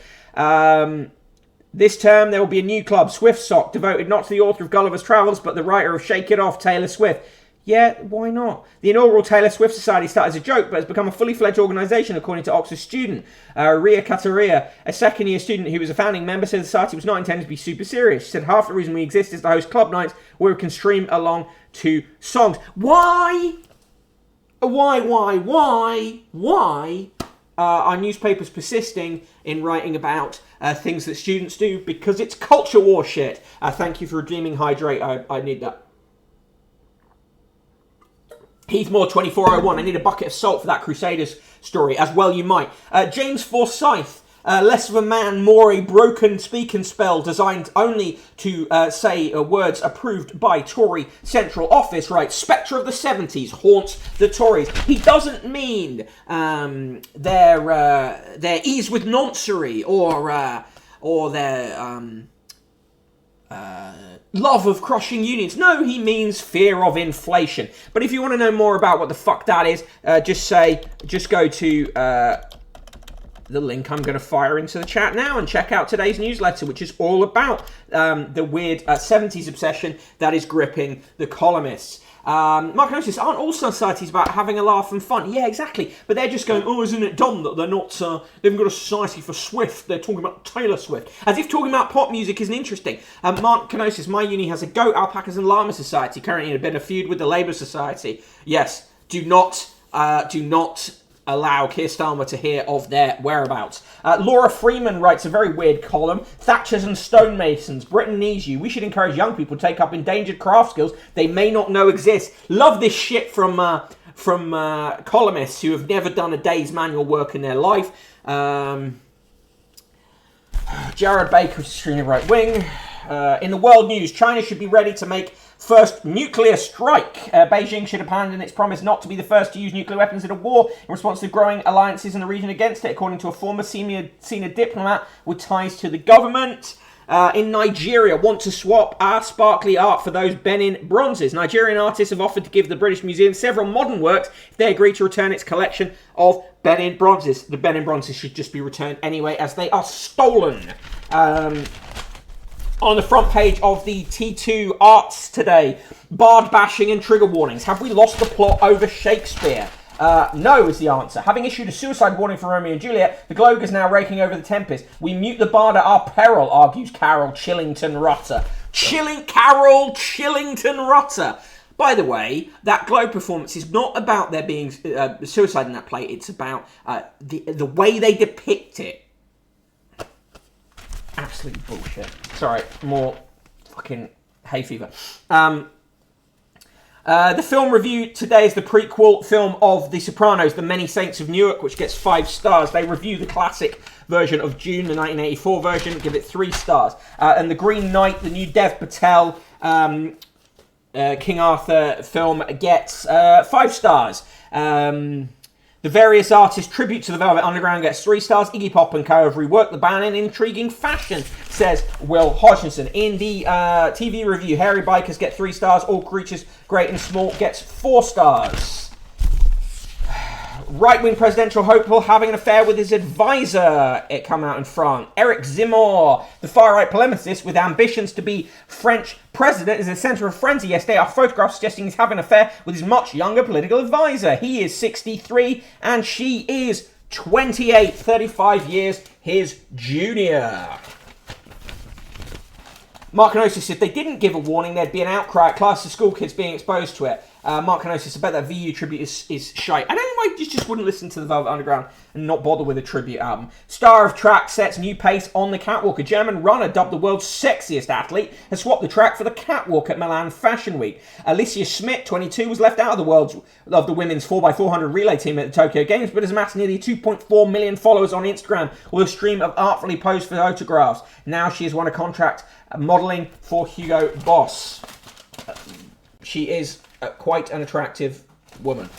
This term there will be a new club, Swift Sock, devoted not to the author of Gulliver's Travels, but the writer of Shake It Off, Taylor Swift. Yeah, why not? The inaugural Taylor Swift Society started as a joke, but has become a fully fledged organisation, according to Oxford student Ria Kataria, a second-year student who was a founding member, said the society was not intended to be super serious. She said half the reason we exist is to host club nights where we can stream along to songs. Why? Are newspapers persisting in writing about things that students do? Because it's culture war shit. Thank you for redeeming Hydrate. I need that. Heathmore 2401, I need a bucket of salt for that Crusaders story. As well you might. James Forsyth, less of a man, more a broken speaking spell designed only to say words approved by Tory Central Office, right? Spectre of the 70s haunts the Tories. He doesn't mean their ease with noncery or their love of crushing unions. No, he means fear of inflation. But if you want to know more about what the fuck that is, just go to the link I'm going to fire into the chat now and check out today's newsletter, which is all about the weird 70s obsession that is gripping the columnists. Mark notice, aren't all societies about having a laugh and fun? Yeah, exactly. But they're just going, oh, isn't it dumb that they're not, they haven't got a society for Swift. They're talking about Taylor Swift. As if talking about pop music isn't interesting. Mark Kenosis, my uni has a goat, alpacas and llama society, currently in a bit of feud with the Labour Society. Yes, do not allow Keir Starmer to hear of their whereabouts. Laura Freeman writes a very weird column. Thatchers and stonemasons. Britain needs you. We should encourage young people to take up endangered craft skills they may not know exist. Love this shit from columnists who have never done a day's manual work in their life. Jared Baker is extremely right wing. In the world news, China should be ready to make first nuclear strike. Beijing should abandon its promise not to be the first to use nuclear weapons in a war in response to growing alliances in the region against it, according to a former senior diplomat with ties to the government. In Nigeria, want to swap our sparkly art for those Benin bronzes. Nigerian artists have offered to give the British Museum several modern works if they agree to return its collection of Benin bronzes. The Benin bronzes should just be returned anyway, as they are stolen. On the front page of the T2 Arts today, bard bashing and trigger warnings. Have we lost the plot over Shakespeare? No is the answer. Having issued a suicide warning for Romeo and Juliet, the Globe is now raking over the tempest. We mute the bard at our peril, argues Carol Chillington Rutter. Carol Chillington Rutter. By the way, that Globe performance is not about there being suicide in that play. It's about the way they depict it. Absolute bullshit. Sorry, more fucking hay fever. The film review today is the prequel film of The Sopranos, The Many Saints of Newark, which gets 5 stars. They review the classic version of June, the 1984 version, give it 3 stars. And The Green Knight, the new Dev Patel King Arthur film, gets 5 stars. The various artists' tribute to the Velvet Underground gets 3 stars. Iggy Pop and Co. have reworked the band in intriguing fashion, says Will Hodgkinson. In the TV review, Hairy Bikers get 3 stars. All Creatures, Great and Small, gets 4 stars. Right-wing presidential hopeful having an affair with his advisor. It come out in France. Eric Zemmour, the far-right polemicist with ambitions to be French president, is in the centre of frenzy yesterday. Our photograph suggesting he's having an affair with his much younger political advisor. He is 63 and she is 28, 35 years his junior. Mark Kenosis, if they didn't give a warning, there'd be an outcry at classes of school kids being exposed to it. Mark Kenosis, I bet that VU tribute is shite. I don't know why you just wouldn't listen to the Velvet Underground and not bother with a tribute album. Star of Track sets new pace on the catwalk. A German runner dubbed the world's sexiest athlete has swapped the track for the catwalk at Milan Fashion Week. Alicia Schmidt, 22, was left out of the women's 4x400 relay team at the Tokyo Games, but has amassed nearly 2.4 million followers on Instagram with a stream of artfully posed photographs. Now she has won a contract modelling for Hugo Boss. She is quite an attractive woman.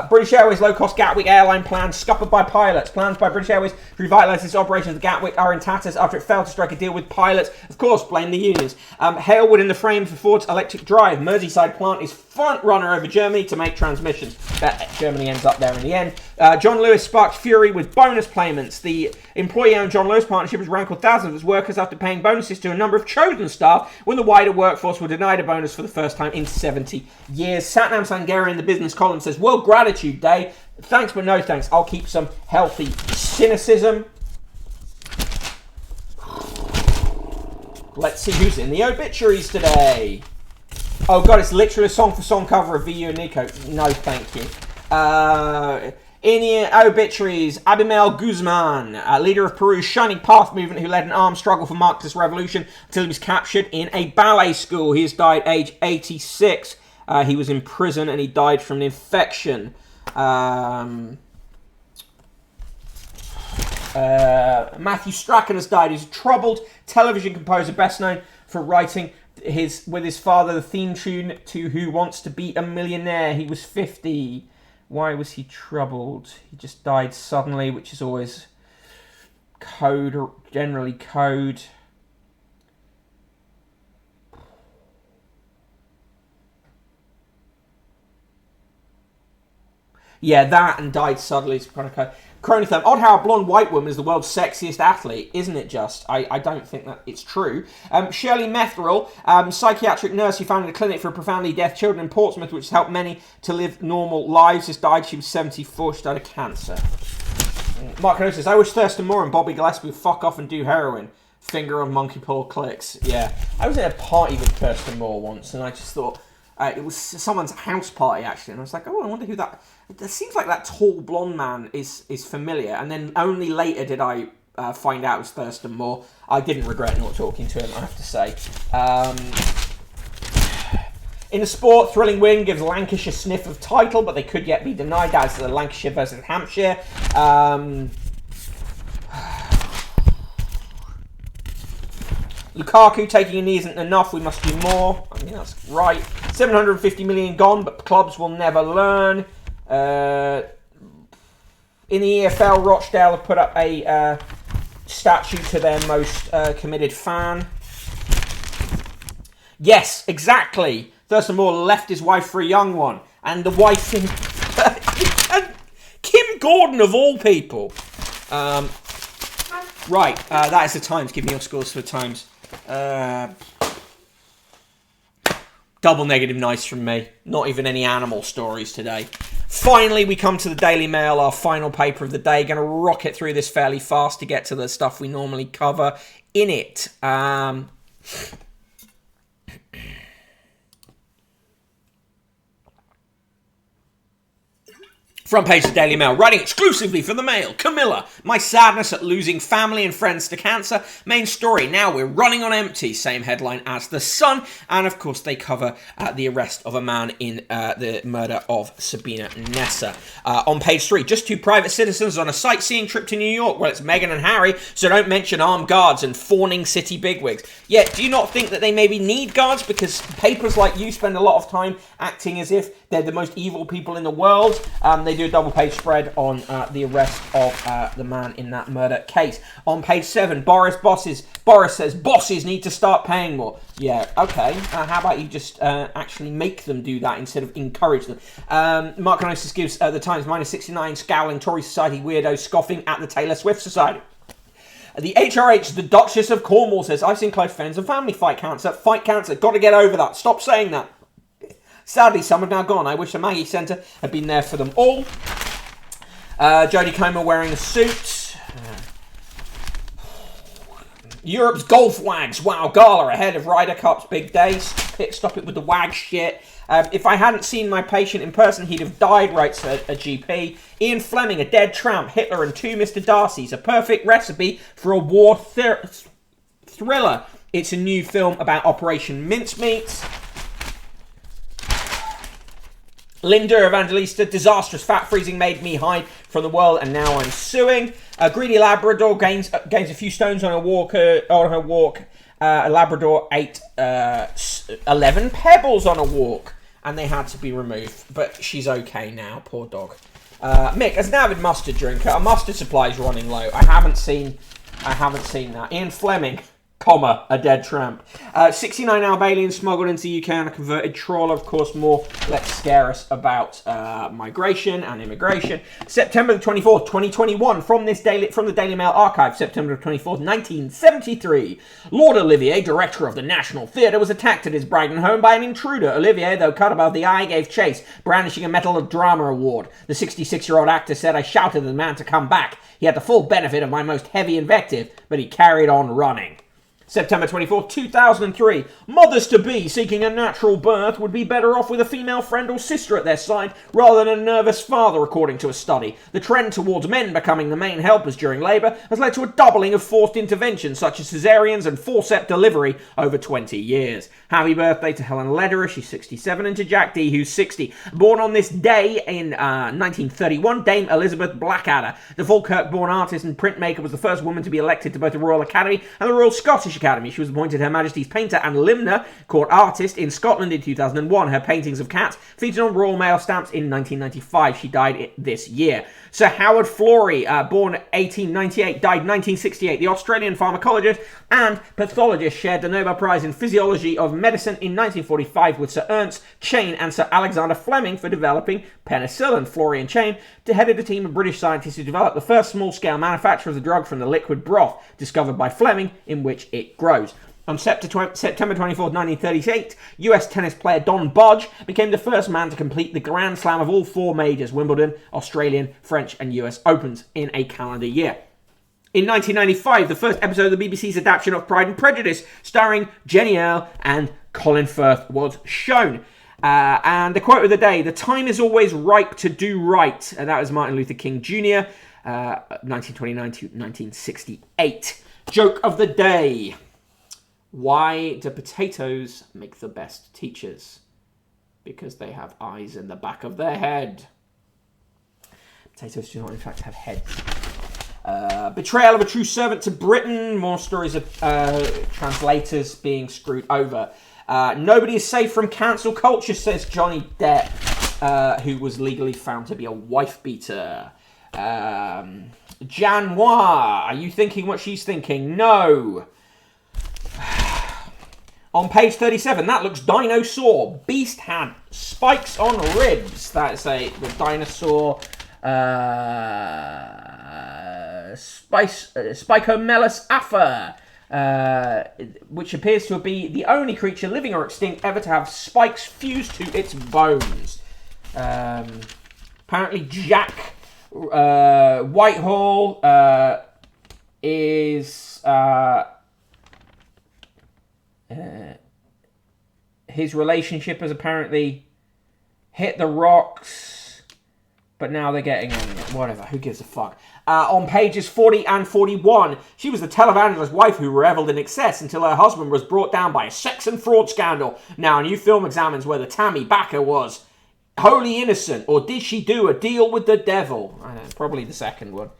British Airways low-cost Gatwick airline plans scuppered by pilots. Plans by British Airways to revitalise its operations at Gatwick are in tatters after it failed to strike a deal with pilots. Of course, blame the unions. Halewood in the frame for Ford's electric drive. Merseyside plant is front runner over Germany to make transmissions. Bet Germany ends up there in the end. John Lewis sparked fury with bonus payments. The employee-owned John Lewis partnership has rankled thousands of its workers after paying bonuses to a number of chosen staff when the wider workforce were denied a bonus for the first time in 70 years. Satnam Sangera in the business column says, World Gratitude Day. Thanks but no thanks. I'll keep some healthy cynicism. Let's see who's in the obituaries today. Oh god, it's literally a song-for-song cover of VU and Nico. No, thank you. In the obituaries, Abimael Guzman, leader of Peru's Shining Path movement who led an armed struggle for Marxist revolution until he was captured in a ballet school. He has died aged 86. He was in prison and he died from an infection. Matthew Strachan has died. He's a troubled television composer, best known for writing with his father the theme tune to Who Wants to Be a Millionaire. He was 50. Why was he troubled? He just died suddenly, which is always generally code. Yeah, that and died suddenly is kind of code. Chronotherm. Odd how a blonde white woman is the world's sexiest athlete, isn't it just? I don't think that it's true. Shirley Metherell, psychiatric nurse who founded a clinic for profoundly deaf children in Portsmouth, which has helped many to live normal lives, has died. She was 74. She died of cancer. Mark Kenosis says, I wish Thurston Moore and Bobby Gillespie would fuck off and do heroin. Finger on monkey paw clicks. Yeah. I was at a party with Thurston Moore once, and I just thought, it was someone's house party, actually, and I was like, oh, I wonder who that... It seems like that tall blonde man is familiar, and then only later did I find out it was Thurston Moore. I didn't regret not talking to him, I have to say. In the sport, thrilling win gives Lancashire sniff of title, but they could yet be denied. That's the Lancashire versus Hampshire. Lukaku taking a knee isn't enough, we must do more. I mean, that's right. 750 million gone, but clubs will never learn. In the EFL, Rochdale have put up a statue to their most committed fan. Yes, exactly. Thurston Moore left his wife for a young one. And the wife in... Kim Gordon, of all people. Right, that is the Times. Give me your scores for the Times. Double negative nice from me. Not even any animal stories today. Finally, we come to the Daily Mail, our final paper of the day. Going to rocket through this fairly fast to get to the stuff we normally cover in it. Front page of the Daily Mail, writing exclusively for the Mail. Camilla, my sadness at losing family and friends to cancer. Main story, now we're running on empty. Same headline as The Sun. And of course they cover the arrest of a man in the murder of Sabina Nessa. On page 3, just 2 private citizens on a sightseeing trip to New York. Well, it's Meghan and Harry, so don't mention armed guards and fawning city bigwigs. Yet, do you not think that they maybe need guards? Because papers like you spend a lot of time acting as if They're the most evil people in the world. They do a double-page spread on the arrest of the man in that murder case. On page 7, Boris says, bosses need to start paying more. Yeah, okay. How about you just actually make them do that instead of encourage them? Mark Canosis gives the Times -69, scowling Tory society weirdos scoffing at the Taylor Swift Society. The HRH, the Duchess of Cornwall, says, I've seen close friends and family fight cancer. Fight cancer. Got to get over that. Stop saying that. Sadly, some have now gone. I wish the Maggie Centre had been there for them all. Jodie Comer wearing a suit. Europe's golf wags. Wow, gala ahead of Ryder Cup's big days. Stop it with the wag shit. If I hadn't seen my patient in person, he'd have died, writes a GP. Ian Fleming, a dead tramp, Hitler and 2 Mr. Darcys. A perfect recipe for a war thriller. It's a new film about Operation Mincemeat. Linda Evangelista, disastrous fat freezing made me hide from the world and now I'm suing. A greedy Labrador gains a few stones on her walk. A Labrador ate 11 pebbles on a walk and they had to be removed. But she's okay now, poor dog. Mick, as an avid mustard drinker, our mustard supply is running low. I haven't seen that. Ian Fleming, comma, a dead tramp. 69 Albanians smuggled into the UK on a converted trawler. Of course, more let's scare us about migration and immigration. September the 24th, 2021, from the Daily Mail archive, September the 24th, 1973. Lord Olivier, director of the National Theatre, was attacked at his Brighton home by an intruder. Olivier, though cut above the eye, gave chase, brandishing a Medal of Drama award. The 66-year-old actor said, I shouted at the man to come back. He had the full benefit of my most heavy invective, but he carried on running. September 24th, 2003. Mothers-to-be seeking a natural birth would be better off with a female friend or sister at their side rather than a nervous father, according to a study. The trend towards men becoming the main helpers during labour has led to a doubling of forced interventions such as caesareans and forceps delivery over 20 years. Happy birthday to Helen Lederer, she's 67, and to Jack Dee, who's 60. Born on this day in 1931, Dame Elizabeth Blackadder, the Falkirk-born artist and printmaker, was the first woman to be elected to both the Royal Academy and the Royal Scottish Academy. She was appointed Her Majesty's Painter and Limner Court Artist in Scotland in 2001. Her paintings of cats featured on Royal Mail stamps in 1995. She died this year. Sir Howard Florey, born 1898, died 1968. The Australian pharmacologist and pathologist shared the Nobel Prize in Physiology of Medicine in 1945 with Sir Ernst Chain and Sir Alexander Fleming for developing penicillin. Florey and Chain headed a team of British scientists who developed the first small-scale manufacture of the drug from the liquid broth discovered by Fleming in which it grows. On September 24, 1938, US tennis player Don Budge became the first man to complete the Grand Slam of all 4 majors, Wimbledon, Australian, French and US Opens, in a calendar year. In 1995, the first episode of the BBC's adaptation of Pride and Prejudice, starring Jenny Earle and Colin Firth, was shown. And the quote of the day, the time is always ripe to do right. And that was Martin Luther King Jr., 1929 to 1968. Joke of the day. Why do potatoes make the best teachers? Because they have eyes in the back of their head. Potatoes do not, in fact, have heads. Betrayal of a true servant to Britain. More stories of translators being screwed over. Nobody is safe from cancel culture, says Johnny Depp, who was legally found to be a wife-beater. Jan Noir, are you thinking what she's thinking? No. On page 37, that looks dinosaur. Beast had spikes on ribs. That's the dinosaur Spicomelus afer, which appears to be the only creature living or extinct ever to have spikes fused to its bones. Apparently Jack Whitehall is... his relationship has apparently hit the rocks, but now they're getting on it. Whatever, who gives a fuck? On pages 40 and 41, she was the televangelist wife who revelled in excess until her husband was brought down by a sex and fraud scandal. Now, a new film examines whether Tammy Backer was wholly innocent, or did she do a deal with the devil? I don't know, probably the second one.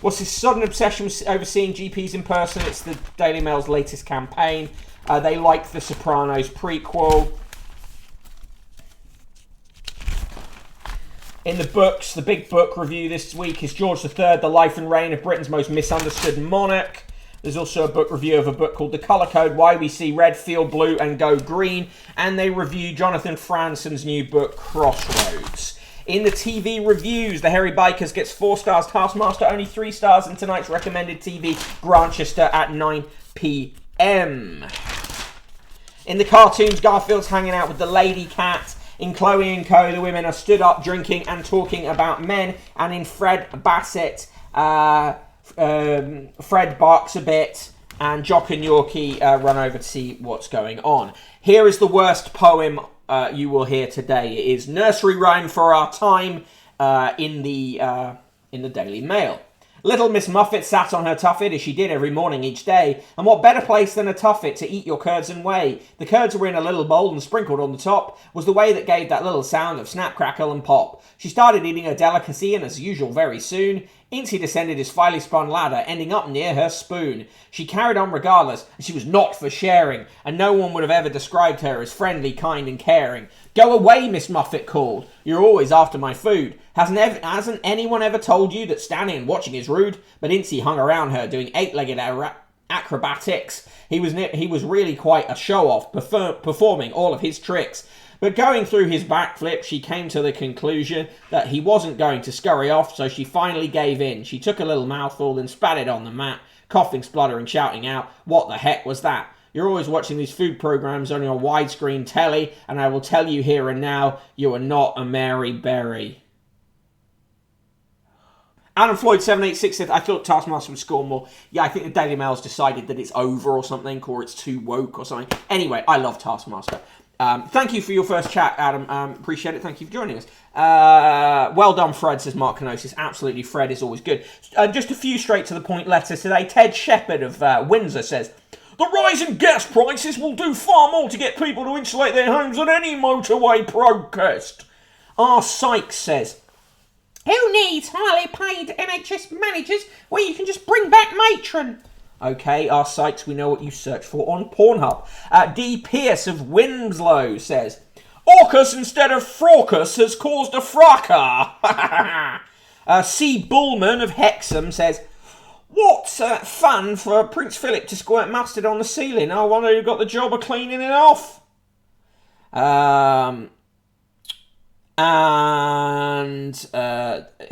What's his sudden obsession with overseeing GPs in person? It's the Daily Mail's latest campaign. They like The Sopranos prequel. In the books, the big book review this week is George III, The Life and Reign of Britain's Most Misunderstood Monarch. There's also a book review of a book called The Colour Code, Why We See Red, Feel Blue and Go Green. And they review Jonathan Franzen's new book, Crossroads. In the TV reviews, The Hairy Bikers gets 4 stars, Taskmaster only 3 stars, and tonight's recommended TV, Grantchester at 9 p.m. In the cartoons, Garfield's hanging out with the lady cat. In Chloe and Co, the women are stood up drinking and talking about men. And in Fred Bassett, Fred barks a bit and Jock and Yorkie run over to see what's going on. Here is the worst poem you will hear today. It is Nursery Rhyme for Our Time in the Daily Mail. Little Miss Muffet sat on her tuffet as she did every morning each day, and what better place than a tuffet to eat your curds and whey? The curds were in a little bowl and sprinkled on the top was the whey that gave that little sound of snap, crackle and pop. She started eating her delicacy, and as usual very soon, Incy descended his finely spun ladder, ending up near her spoon. She carried on regardless, and she was not for sharing, and no one would have ever described her as friendly, kind and caring. Go away, Miss Muffet called. You're always after my food. Hasn't anyone ever told you that standing and watching is rude? But Incy hung around her, doing 8-legged acrobatics. He was really quite a show-off, performing all of his tricks. But going through his backflip, she came to the conclusion that he wasn't going to scurry off, so she finally gave in. She took a little mouthful and spat it on the mat, coughing, spluttering, shouting out, "What the heck was that? You're always watching these food programs on your widescreen telly, and I will tell you here and now, you are not a Mary Berry." Adam Floyd 786 I thought Taskmaster would score more. Yeah, I think the Daily Mail's decided that it's over or something, or it's too woke or something. Anyway, I love Taskmaster. Thank you for your first chat, Adam. Appreciate it. Thank you for joining us. Well done, Fred, says Mark Kenosis. Absolutely, Fred is always good. Just a few straight to the point letters today. Ted Shepherd of Windsor says, "The rise in gas prices will do far more to get people to insulate their homes than any motorway protest." R. Sykes says, "Who needs highly paid NHS managers where you can just bring back matron?" Okay, our sites, we know what you search for on Pornhub. D. Pierce of Winslow says, "Orcus instead of Fraucus has caused a fracas." C. Bullman of Hexham says, "What fun for Prince Philip to squirt mustard on the ceiling. I wonder who got the job of cleaning it off." And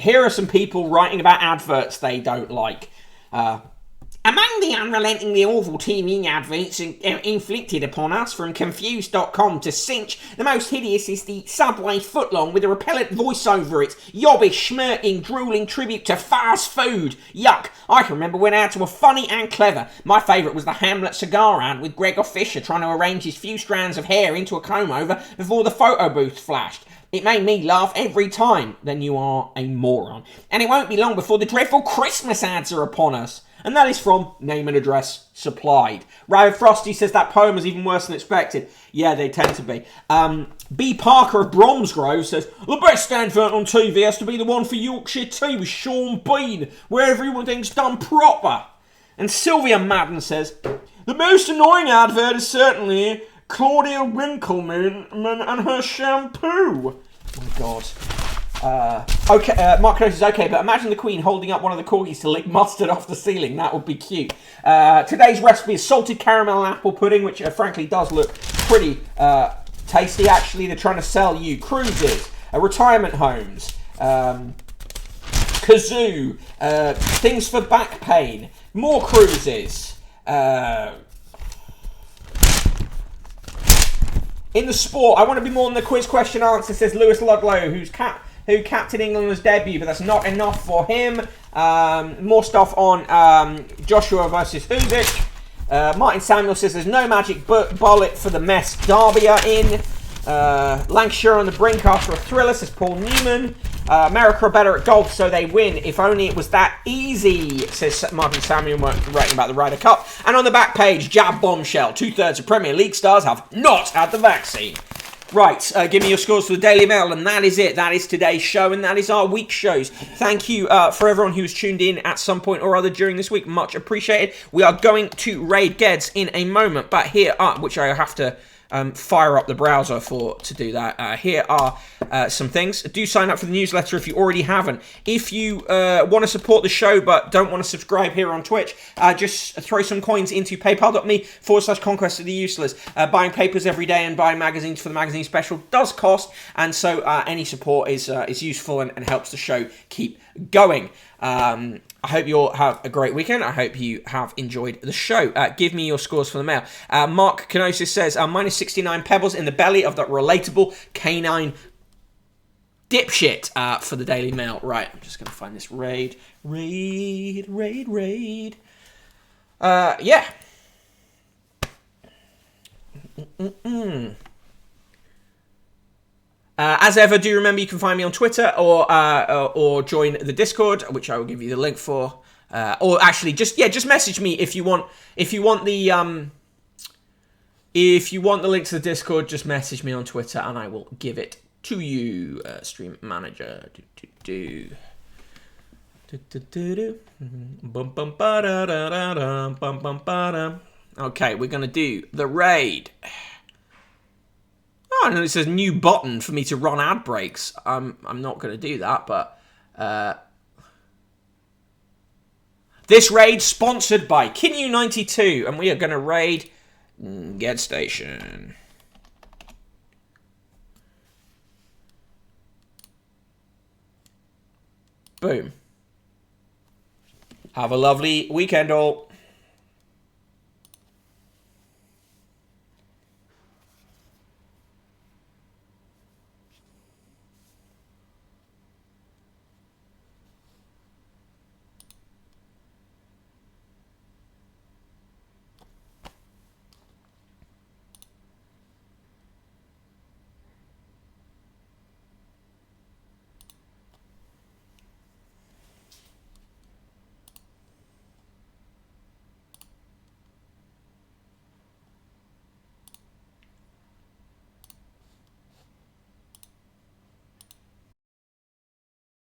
here are some people writing about adverts they don't like. "Among the unrelentingly awful TV adverts inflicted upon us from Confused.com to Cinch, the most hideous is the Subway footlong with a repellent voice over it. Yobbish, smirking, drooling tribute to fast food. Yuck. I can remember when ads were funny and clever. My favourite was the Hamlet cigar ad with Gregor Fisher trying to arrange his few strands of hair into a comb-over before the photo booth flashed. It made me laugh every time." Then you are a moron. "And it won't be long before the dreadful Christmas ads are upon us." And that is from Name and Address Supplied. Rabbit Frosty says that poem was even worse than expected. Yeah, they tend to be. B. Parker of Bromsgrove says, "The best advert on TV has to be the one for Yorkshire tea with Sean Bean, where everything's done proper." And Sylvia Madden says, "The most annoying advert is certainly Claudia Winkleman and her shampoo." Oh my God. Mark Knows is okay, but imagine the Queen holding up one of the corgis to lick mustard off the ceiling. That would be cute. Today's recipe is salted caramel and apple pudding, which frankly does look pretty tasty. Actually, they're trying to sell you cruises, retirement homes, kazoo, things for back pain, more cruises. In the sport, I want to be more than the quiz question answer, says Lewis Ludlow, who captained England as debut, but that's not enough for him. More stuff on Joshua versus Usyk. Martin Samuel says there's no magic bullet for the mess Derby are in. Lancashire on the brink after a thriller, says Paul Newman. America are better at golf, so they win. If only it was that easy, says Martin Samuel, writing about the Ryder Cup. And on the back page, jab bombshell. 2/3 of Premier League stars have not had the vaccine. Right, give me your scores for the Daily Mail, and that is it. That is today's show, and that is our week's shows. Thank you for everyone who's tuned in at some point or other during this week. Much appreciated. We are going to raid Geds in a moment, but here are, which I have to fire up the browser to do that. Here are some things. Do sign up for the newsletter if you already haven't. If you want to support the show but don't want to subscribe here on Twitch, just throw some coins into paypal.me/conquest of the useless. Buying papers every day and buying magazines for the magazine special does cost, and so any support is useful and helps the show keep going. I hope you all have a great weekend. I hope you have enjoyed the show. Give me your scores for the mail. Mark Kenosis says, minus 69 pebbles in the belly of that relatable canine dipshit for the Daily Mail. Right, I'm just going to find this raid. Yeah. As ever, do remember you can find me on Twitter or join the Discord, which I will give you the link for. Or actually, just message me if you want the link to the Discord. Just message me on Twitter and I will give it to you. Stream manager. Okay, we're gonna do the raid. Oh, and it says new button for me to run ad breaks. I'm not going to do that, but this raid sponsored by Kinyu92, and we are going to raid Get Station. Boom. Have a lovely weekend, all.